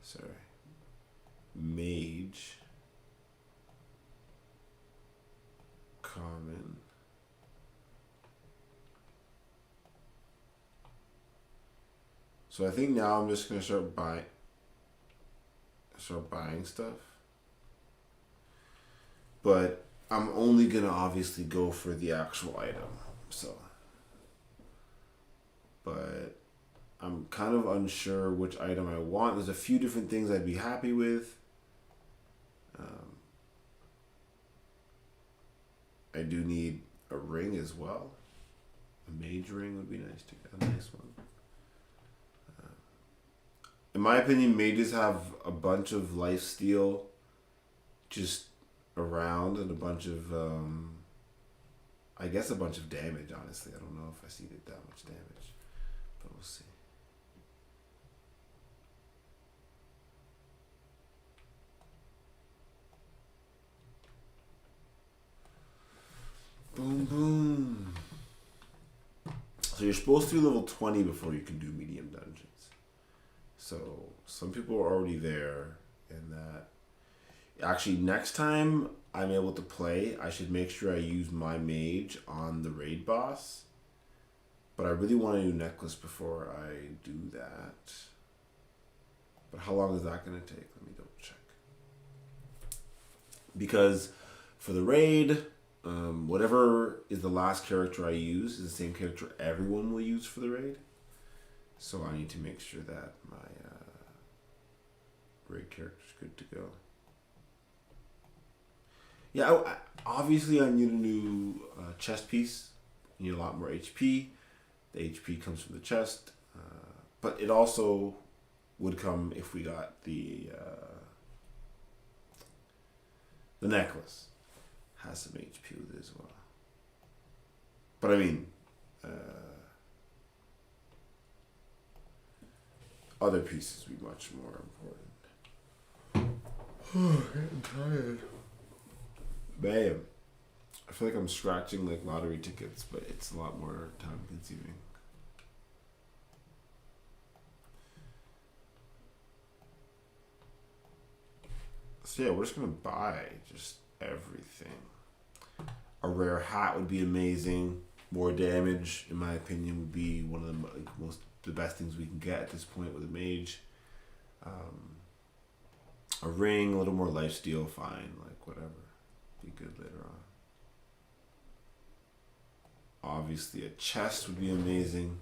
Sorry. Mage. Common. So I think now I'm just gonna start buying stuff. But I'm only gonna obviously go for the actual item. So, but I'm kind of unsure which item I want. There's a few different things I'd be happy with. I do need a ring as well. A mage ring would be nice to get. A nice one. In my opinion, mages have a bunch of lifesteal just around and a bunch of, I guess a bunch of damage, honestly. I don't know if I see that much damage, but we'll see. Boom, boom. So you're supposed to be level 20 before you can do medium dungeons. So some people are already there, and that actually next time I'm able to play, I should make sure I use my mage on the raid boss. But I really want a new necklace before I do that. But how long is that going to take? Let me double check. Because for the raid, whatever is the last character I use is the same character everyone will use for the raid. So I need to make sure that my raid character is good to go. Yeah, obviously I need a new chest piece. You need a lot more HP. The HP comes from the chest. But it also would come if we got the necklace. Has some HP with it as well. But I mean, other pieces would be much more important. Oh, I'm tired. Bam. I feel like I'm scratching like lottery tickets, but it's a lot more time consuming. So yeah, we're just gonna buy just everything. A rare hat would be amazing. More damage, in my opinion, would be one of the best things we can get at this point with a mage. A ring, a little more lifesteal, fine, like whatever. Be good later on. Obviously, a chest would be amazing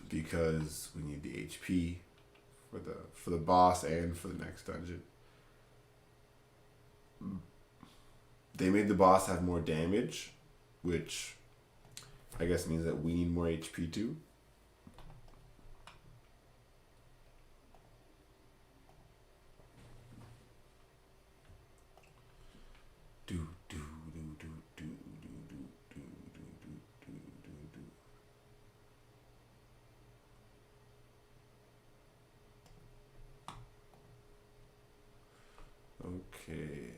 because we need the HP for the boss and for the next dungeon. They made the boss have more damage, which I guess means that we need more HP too. Okay.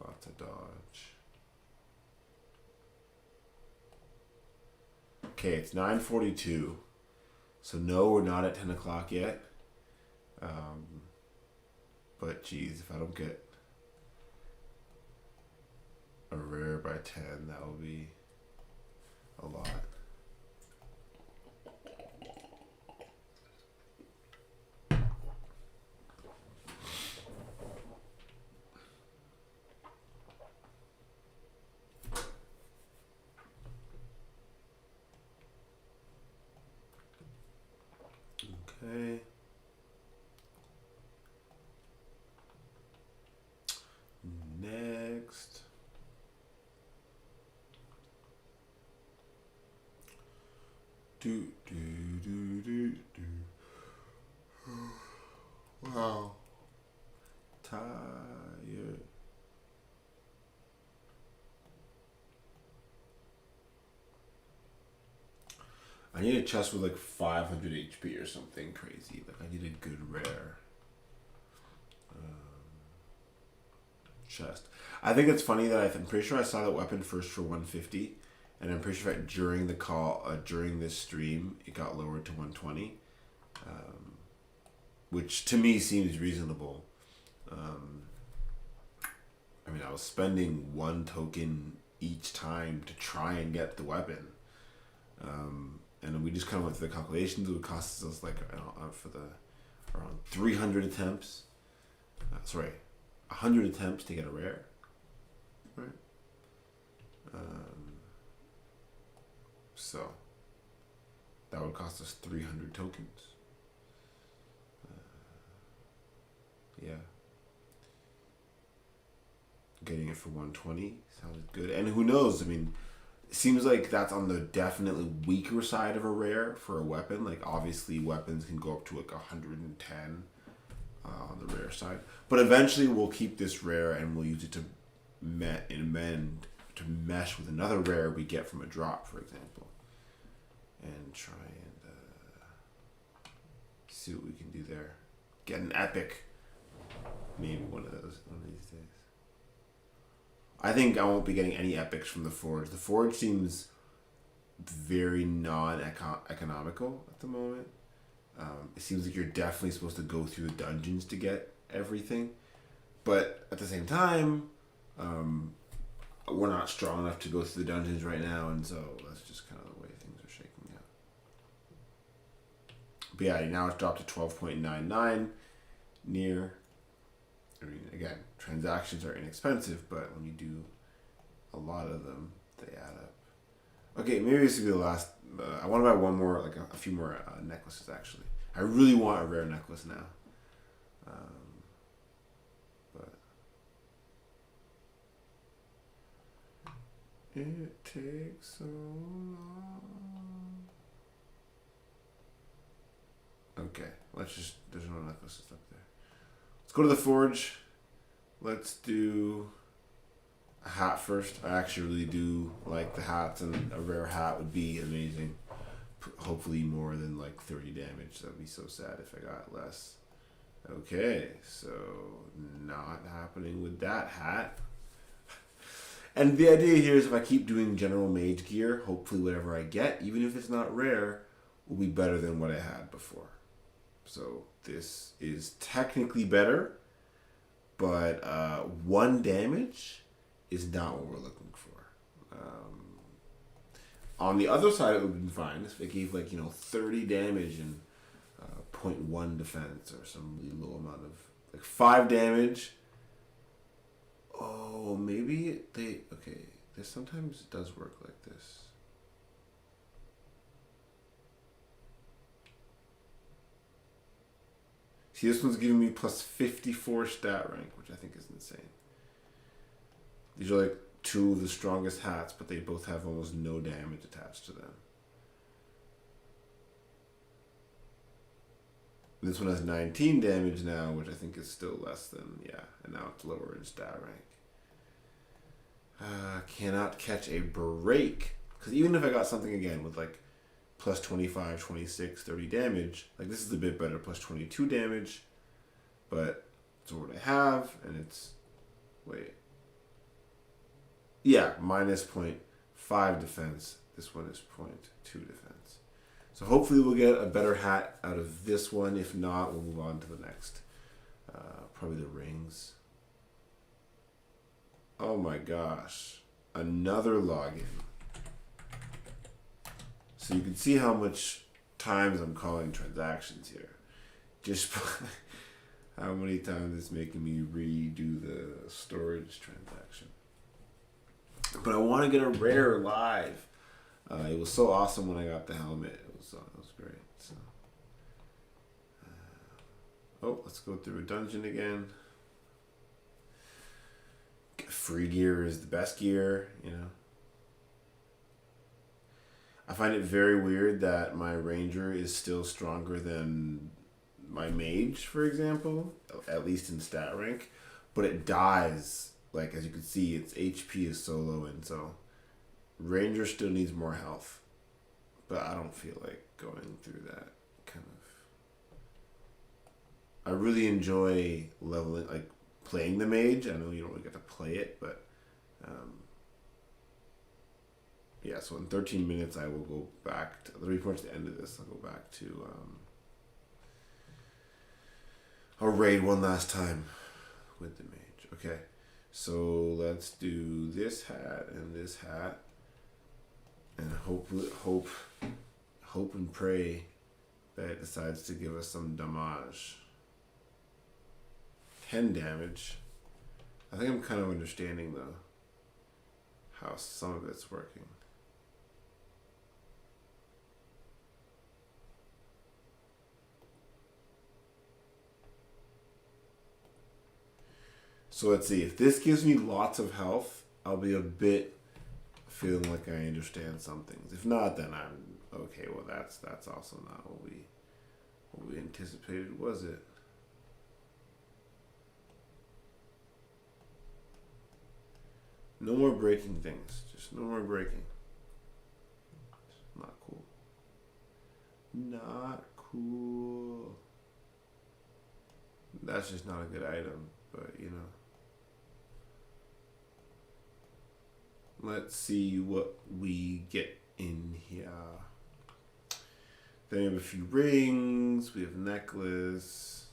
Lots of dodge. Okay, it's 9:42. So no, we're not at 10 o'clock yet. But geez, if I don't get a rare by 10, that will be a lot. Okay. Next. Wow. Tired. I need a chest with like 500 HP or something crazy. Like I need a good rare chest. I think it's funny that I'm pretty sure I saw that weapon first for 150, and I'm pretty sure that during the during this stream, it got lowered to 120, which to me seems reasonable. I mean, I was spending 1 token each time to try and get the weapon. And then we just kind of went through the calculations. It would cost us like for the around 300 attempts. 100 attempts to get a rare. Right. So that would cost us 300 tokens. Yeah. Getting it for 120 sounds good. And who knows? I mean, it seems like that's on the definitely weaker side of a rare for a weapon. Like, obviously, weapons can go up to like 110 on the rare side. But eventually, we'll keep this rare and we'll use it to to mesh with another rare we get from a drop, for example, and try and see what we can do there. Get an epic, maybe one of these days. I think I won't be getting any epics from the Forge. The Forge seems very non-economical at the moment. It seems like you're definitely supposed to go through the dungeons to get everything. But at the same time, we're not strong enough to go through the dungeons right now, and so that's just kind of the way things are shaking out. But yeah, now it's dropped to 12.99 near. I mean, again, transactions are inexpensive, but when you do a lot of them, they add up. Okay, maybe this will be the last. I want to buy one more, like a few more necklaces, actually. I really want a rare necklace now. But it takes so long. Okay, there's no necklaces up there. Let's go to the Forge. Let's do a hat first. I actually really do like the hats, and a rare hat would be amazing. Hopefully more than like 30 damage. That would be so sad if I got less. Okay, so not happening with that hat. And the idea here is if I keep doing general mage gear, hopefully whatever I get, even if it's not rare, will be better than what I had before. So this is technically better, but 1 damage is not what we're looking for. On the other side, it would have been fine if it gave 30 damage and 0.1 defense or some really low amount of 5 damage. Oh, maybe this sometimes does work like this. See, this one's giving me plus 54 stat rank, which I think is insane. These are 2 of the strongest hats, but they both have almost no damage attached to them. This one has 19 damage now, which I think is still less than, and now it's lower in stat rank. Cannot catch a break. Because even if I got something again with plus 25, 26, 30 damage, this is a bit better, plus 22 damage, but it's what I have, and it's, minus 0.5 defense. This one is 0.2 defense. So hopefully we'll get a better hat out of this one. If not, we'll move on to the next. Probably the rings. Oh my gosh. Another login. So you can see how much times I'm calling transactions here. Just how many times it's making me redo the storage transaction. But I want to get a rare live. It was so awesome when I got the helmet. It was great. So, let's go through a dungeon again. Free gear is the best gear, I find it very weird that my ranger is still stronger than my mage, for example, at least in stat rank, but it dies. As you can see, its HP is so low, and so ranger still needs more health, but I don't feel like going through that kind of. I really enjoy leveling, playing the mage. I know you don't really get to play it, but so in 13 minutes I will go back to, pretty much the end of this, I'll go back to I'll raid one last time with the mage. Okay, So let's do this hat and this hat, and hope and pray that it decides to give us some damage. 10 damage. I think I'm kind of understanding though how some of it's working. So let's see. If this gives me lots of health, I'll be a bit feeling like I understand some things. If not, then I'm okay. Well, that's also not what we anticipated, was it? No more breaking things. Just no more breaking. Not cool. Not cool. That's just not a good item, but you know. Let's see what we get in here. Then we have a few rings. We have a necklace.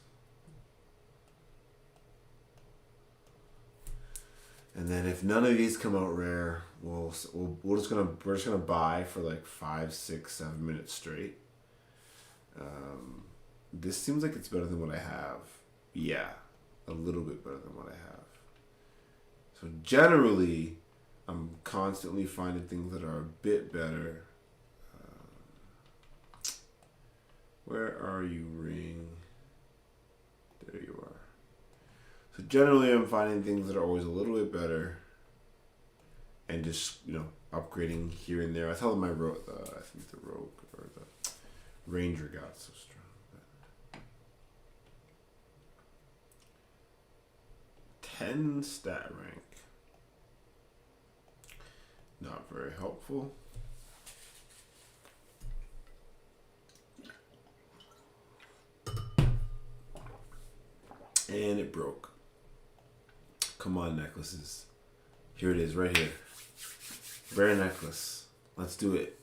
And then if none of these come out rare, we're just gonna buy for like 5, 6, 7 minutes straight. This seems like it's better than what I have. Yeah, a little bit better than what I have. So generally, I'm constantly finding things that are a bit better. Where are you, ring? There you are. So generally, I'm finding things that are always a little bit better, and just upgrading here and there. I tell them I think the rogue or the ranger got so strong. But 10 stat rank. Not very helpful. And it broke. Come on, necklaces. Here it is, right here. Rare necklace. Let's do it.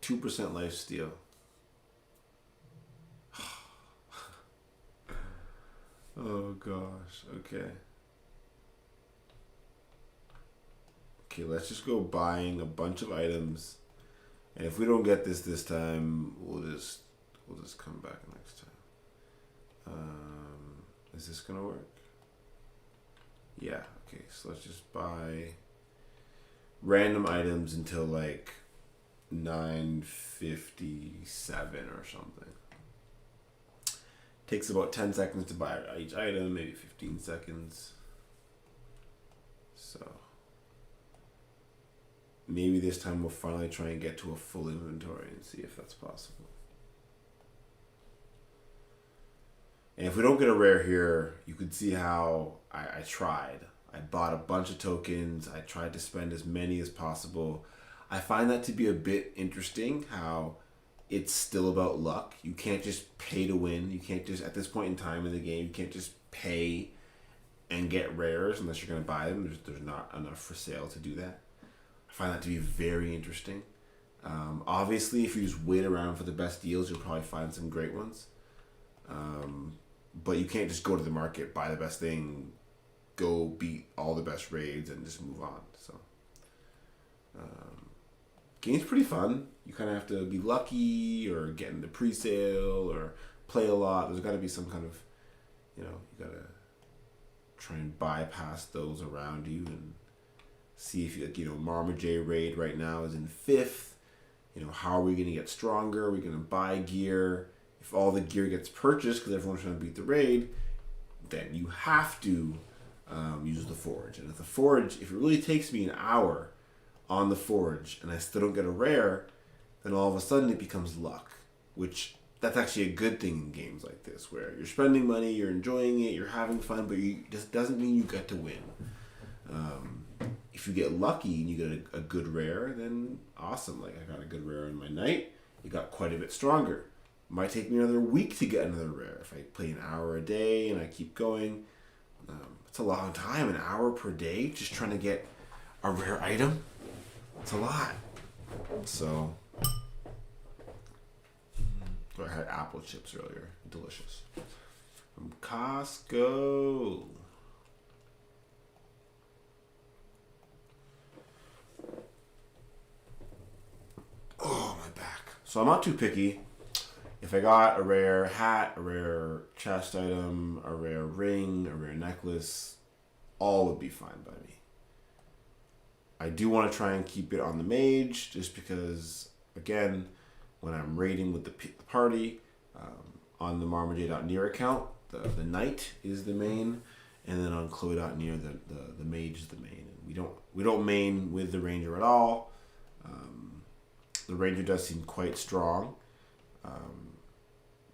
2% life steal. Oh gosh. Okay. Okay, let's just go buying a bunch of items, and if we don't get this time, we'll just come back next time. Is this gonna work? Yeah. Okay, so let's just buy random items until like 9:57 or something. Takes about 10 seconds to buy each item, maybe 15 seconds. So maybe this time we'll finally try and get to a full inventory and see if that's possible. And if we don't get a rare here, you could see how I tried. I bought a bunch of tokens. I tried to spend as many as possible. I find that to be a bit interesting, how it's still about luck. You can't just pay to win. You can't just, at this point in time in the game, you can't just pay and get rares unless you're going to buy them. There's not enough for sale to do that. I find that to be very interesting. Obviously, if you just wait around for the best deals, you'll probably find some great ones. But you can't just go to the market, buy the best thing, go beat all the best raids, and just move on. So, game's pretty fun. You kind of have to be lucky, or get into pre-sale, or play a lot. There's got to be some kind of, you got to try and bypass those around you and see if Marma J raid right now is in 5th. How are we going to get stronger? Are we going to buy gear? If all the gear gets purchased because everyone's trying to beat the raid, then you have to use the forge. And if it really takes me an hour on the forge and I still don't get a rare, then all of a sudden it becomes luck, which that's actually a good thing in games like this, where you're spending money, you're enjoying it, you're having fun, but it just doesn't mean you get to win. If you get lucky and you get a good rare, then awesome. Like, I got a good rare in my knight, it got quite a bit stronger. Might take me another week to get another rare. If I play an hour a day and I keep going, it's a long time, an hour per day, just trying to get a rare item. It's a lot. So, I had apple chips earlier. Delicious. From Costco. So I'm not too picky. If I got a rare hat, a rare chest item, a rare ring, a rare necklace, all would be fine by me. I do want to try and keep it on the mage, just because, again, when I'm raiding with the party, on the marma.near account, the knight is the main, and then on chloe.near, the mage is the main. We don't main with the ranger at all. The ranger does seem quite strong,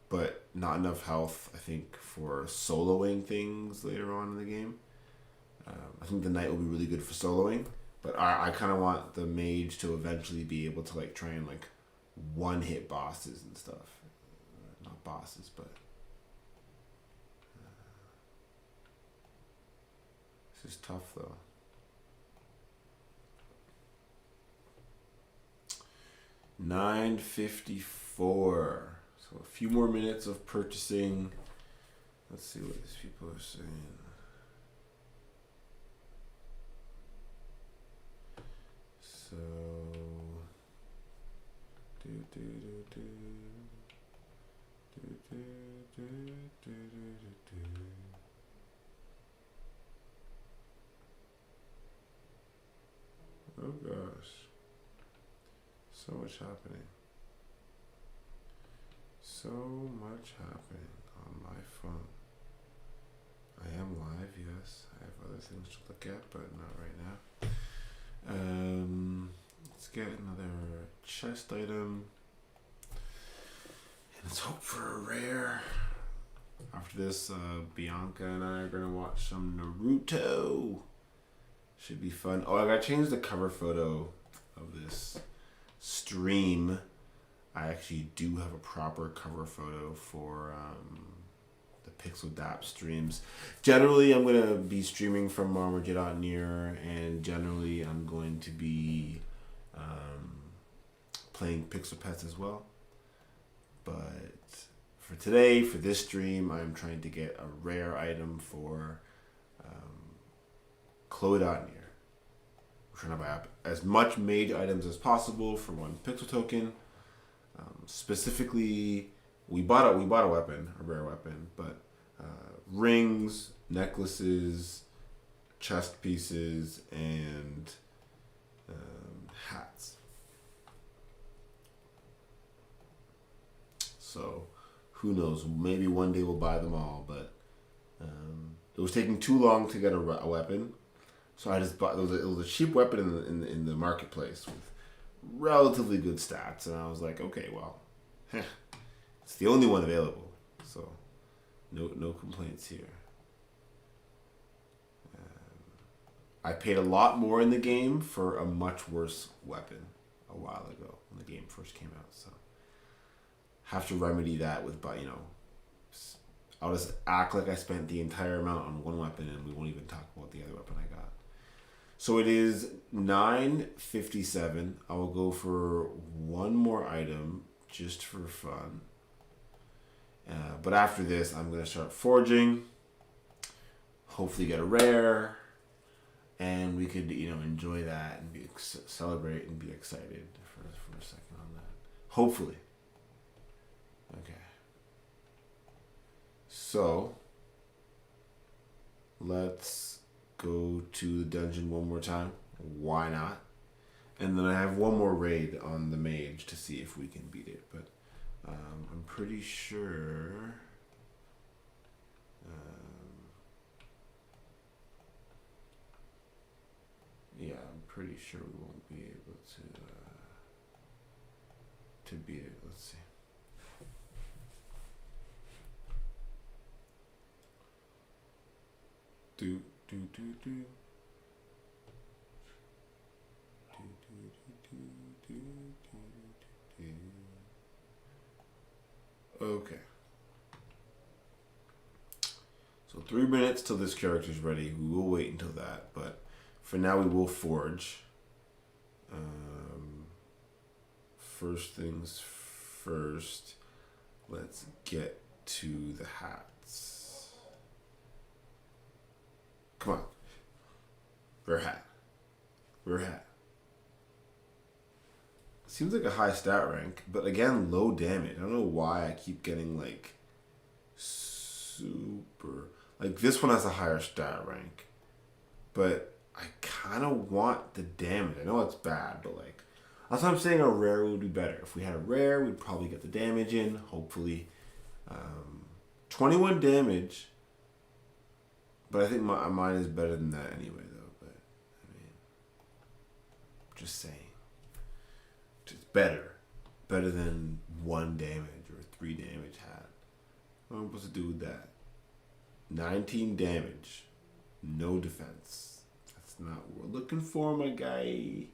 but not enough health, I think, for soloing things later on in the game. I think the knight will be really good for soloing, but I kind of want the mage to eventually be able to like try and like one hit bosses and stuff. Not bosses, but this is tough though. 9:54. So a few more minutes of purchasing. Let's see what these people are saying. So oh gosh. So much happening. So much happening on my phone. I am live, yes. I have other things to look at, but not right now. Let's get another chest item. And let's hope for a rare. After this, Bianca and I are going to watch some Naruto. Should be fun. Oh, I got to change the cover photo of this stream. I actually do have a proper cover photo for the Pixel Dap streams. Generally, I'm going to be streaming from marma.near, and generally I'm going to be playing Pixel Pets as well. But for today, for this stream, I'm trying to get a rare item for chloe.near. We're trying to buy up as much mage items as possible for one pixel token. Specifically, we bought a weapon, a rare weapon, but rings, necklaces, chest pieces, and hats. So, who knows? Maybe one day we'll buy them all, but it was taking too long to get a weapon, so I just bought. It was a cheap weapon in the marketplace with relatively good stats, and I was like, okay, well, it's the only one available, so no complaints here. I paid a lot more in the game for a much worse weapon a while ago when the game first came out, so have to remedy that with I'll just act like I spent the entire amount on one weapon, and we won't even talk about the other weapon I got. So it is 9:57. I will go for one more item just for fun. But after this, I'm going to start forging. Hopefully get a rare. And we could, enjoy that and celebrate and be excited for a second on that. Hopefully. Okay. So, let's go to the dungeon one more time. Why not? And then I have one more raid on the mage to see if we can beat it. But I'm pretty sure... yeah, I'm pretty sure we won't be able to beat it. Let's see. Do. Okay. So 3 minutes till this character's ready. We will wait until that, but for now we will forge. First things first, let's get to the hats. Come on. Rare hat. Seems like a high stat rank, but again, low damage. I don't know why I keep getting like super. Like this one has a higher stat rank, but I kind of want the damage. I know it's bad, but like that's what I'm saying. A rare would be better. If we had a rare, we'd probably get the damage in. Hopefully, 21 damage. But I think mine is better than that anyway, though. But I mean, just saying. It's better than 1 damage or 3 damage had. What am I supposed to do with that? 19 damage, no defense. That's not what we're looking for, my guy.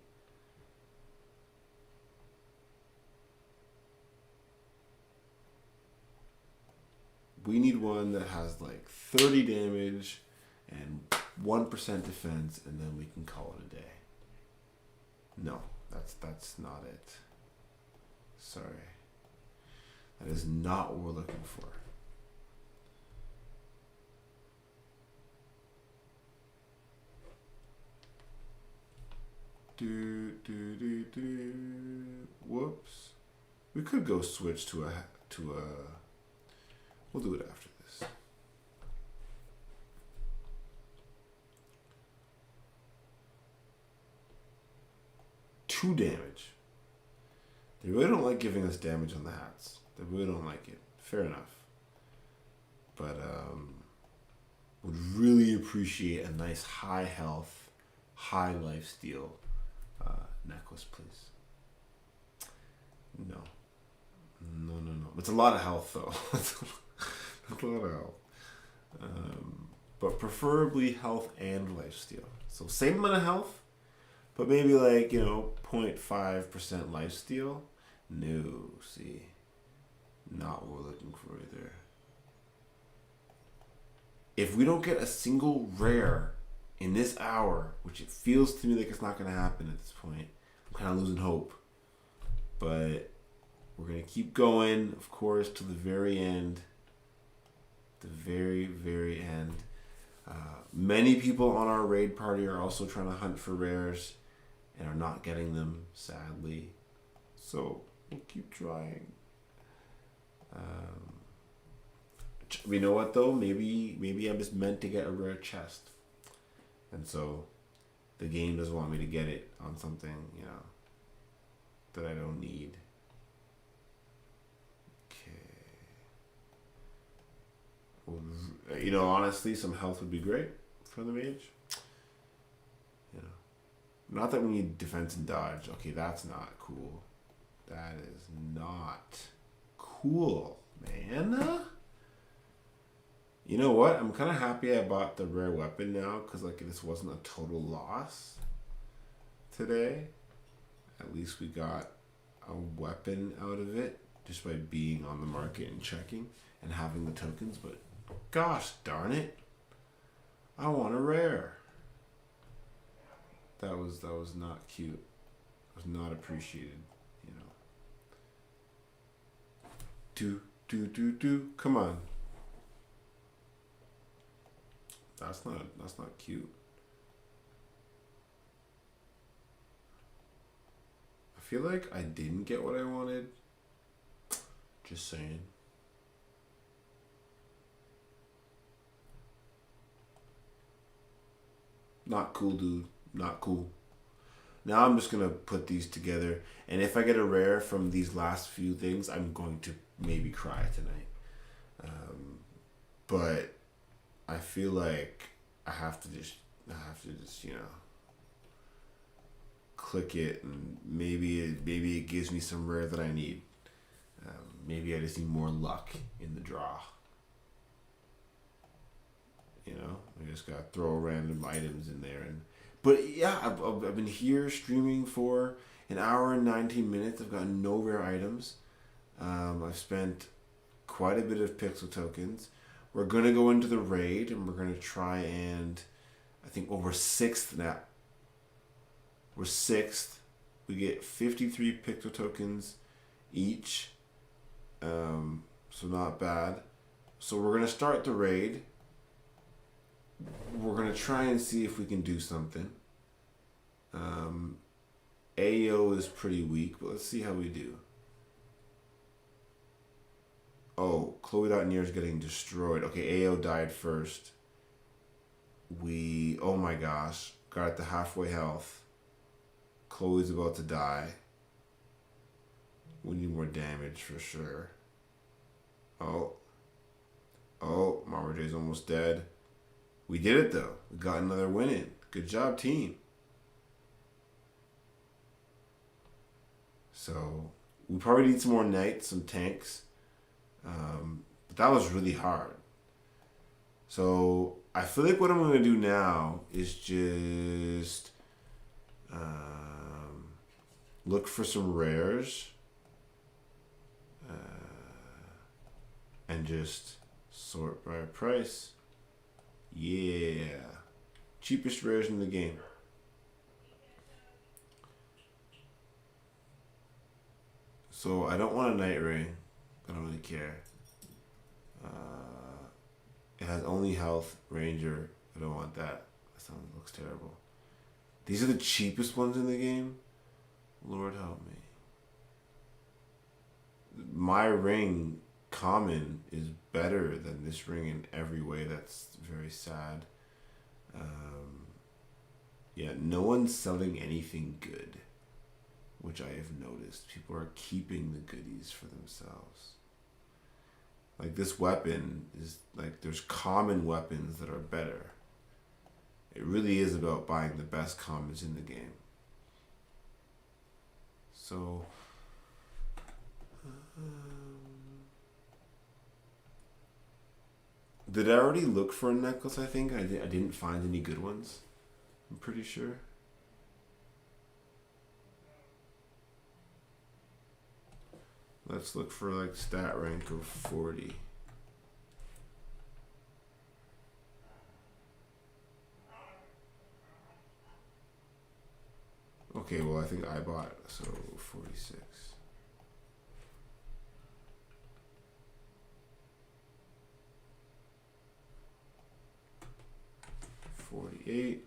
We need one that has like 30 damage and 1% defense, and then we can call it a day. No, that's not it. Sorry. That is not what we're looking for. Whoops. We could go switch to a. We'll do it after this. Two damage. They really don't like giving us damage on the hats. They really don't like it. Fair enough. But would really appreciate a nice high health, high lifesteal necklace, please. No. It's a lot of health, though. It's a lot of health. But preferably health and lifesteal. So same amount of health, but maybe like, 0.5% lifesteal. No, see. Not what we're looking for either. If we don't get a single rare in this hour, which it feels to me like it's not going to happen at this point, I'm kind of losing hope. But we're going to keep going, of course, to the very end. The very, very end. Many people on our raid party are also trying to hunt for rares and are not getting them, sadly. So we'll keep trying. You know what though? Maybe I'm just meant to get a rare chest, and so the game doesn't want me to get it on something that I don't need. Okay. Well, honestly, some health would be great for the mage. Not that we need defense and dodge. Okay, that's not cool. That is not cool, man. You know what? I'm kind of happy I bought the rare weapon now because this wasn't a total loss today. At least we got a weapon out of it just by being on the market and checking and having the tokens. But gosh darn it, I want a rare. That was not cute. It was not appreciated. Come on. That's not cute. I feel like I didn't get what I wanted. Just saying. Not cool, dude. Not cool. Now I'm just going to put these together. And if I get a rare from these last few things, I'm going to maybe cry tonight. But I feel like I have to just click it, and maybe it gives me some rare that I need. Maybe I just need more luck in the draw. I just gotta throw random items in there, but yeah, I've been here streaming for an hour and 19 minutes. I've gotten no rare items. I've spent quite a bit of pixel tokens. We're gonna go into the raid and we're gonna try and I think we're 6th now. We're 6th. We get 53 pixel tokens each. So not bad. So we're gonna start the raid. We're gonna try and see if we can do something. AO is pretty weak, but let's see how we do. Oh, chloe.near is getting destroyed. Okay, AO died first. Oh my gosh, got it to halfway health. Chloe's about to die. We need more damage for sure. Oh, Marma J's almost dead. We did it though. We got another win in. Good job, team. So we probably need some more knights, some tanks. But that was really hard. So I feel like what I'm going to do now is just look for some rares and just sort by price. Yeah. Cheapest rares in the game. So I don't want a night ring. I don't really care. It has only health, ranger. I don't want that. That looks terrible. These are the cheapest ones in the game. Lord help me. My ring common is better than this ring in every way. That's very sad. Yeah, no one's selling anything good, which I have noticed. People are keeping the goodies for themselves. Like this weapon is like, there's common weapons that are better. It really is about buying the best commons in the game. So, did I already look for a necklace? I think I didn't find any good ones. I'm pretty sure. Let's look for like stat rank of 40. Okay, well I think I bought, so 46. $48.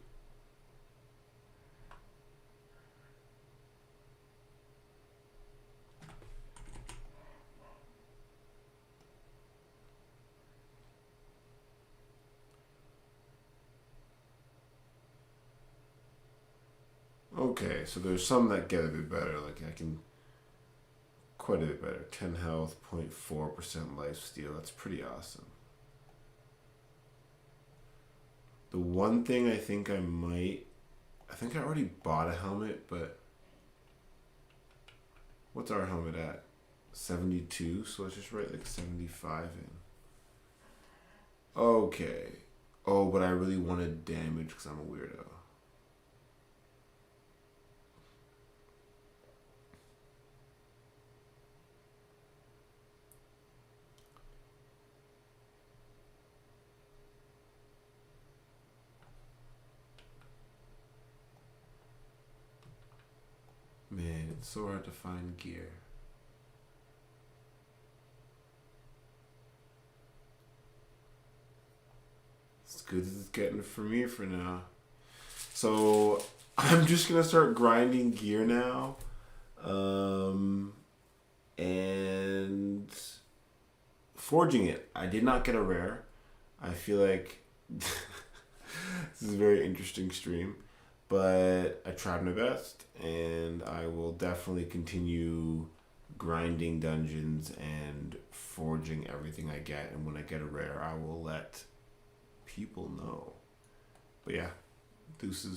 Okay, so there's some that get a bit better. Like I can, quite a bit better. 10 health, 0.4% lifesteal. That's pretty awesome. The one thing I think I already bought a helmet, but what's our helmet at? 72, so let's just write like 75 in. Okay. Oh, but I really wanted damage because I'm a weirdo. Man, it's so hard to find gear. As good as it's getting for me for now. So I'm just gonna start grinding gear now. And forging it. I did not get a rare. I feel like this is a very interesting stream. But I tried my best, and I will definitely continue grinding dungeons and forging everything I get. And when I get a rare, I will let people know. But yeah, deuces.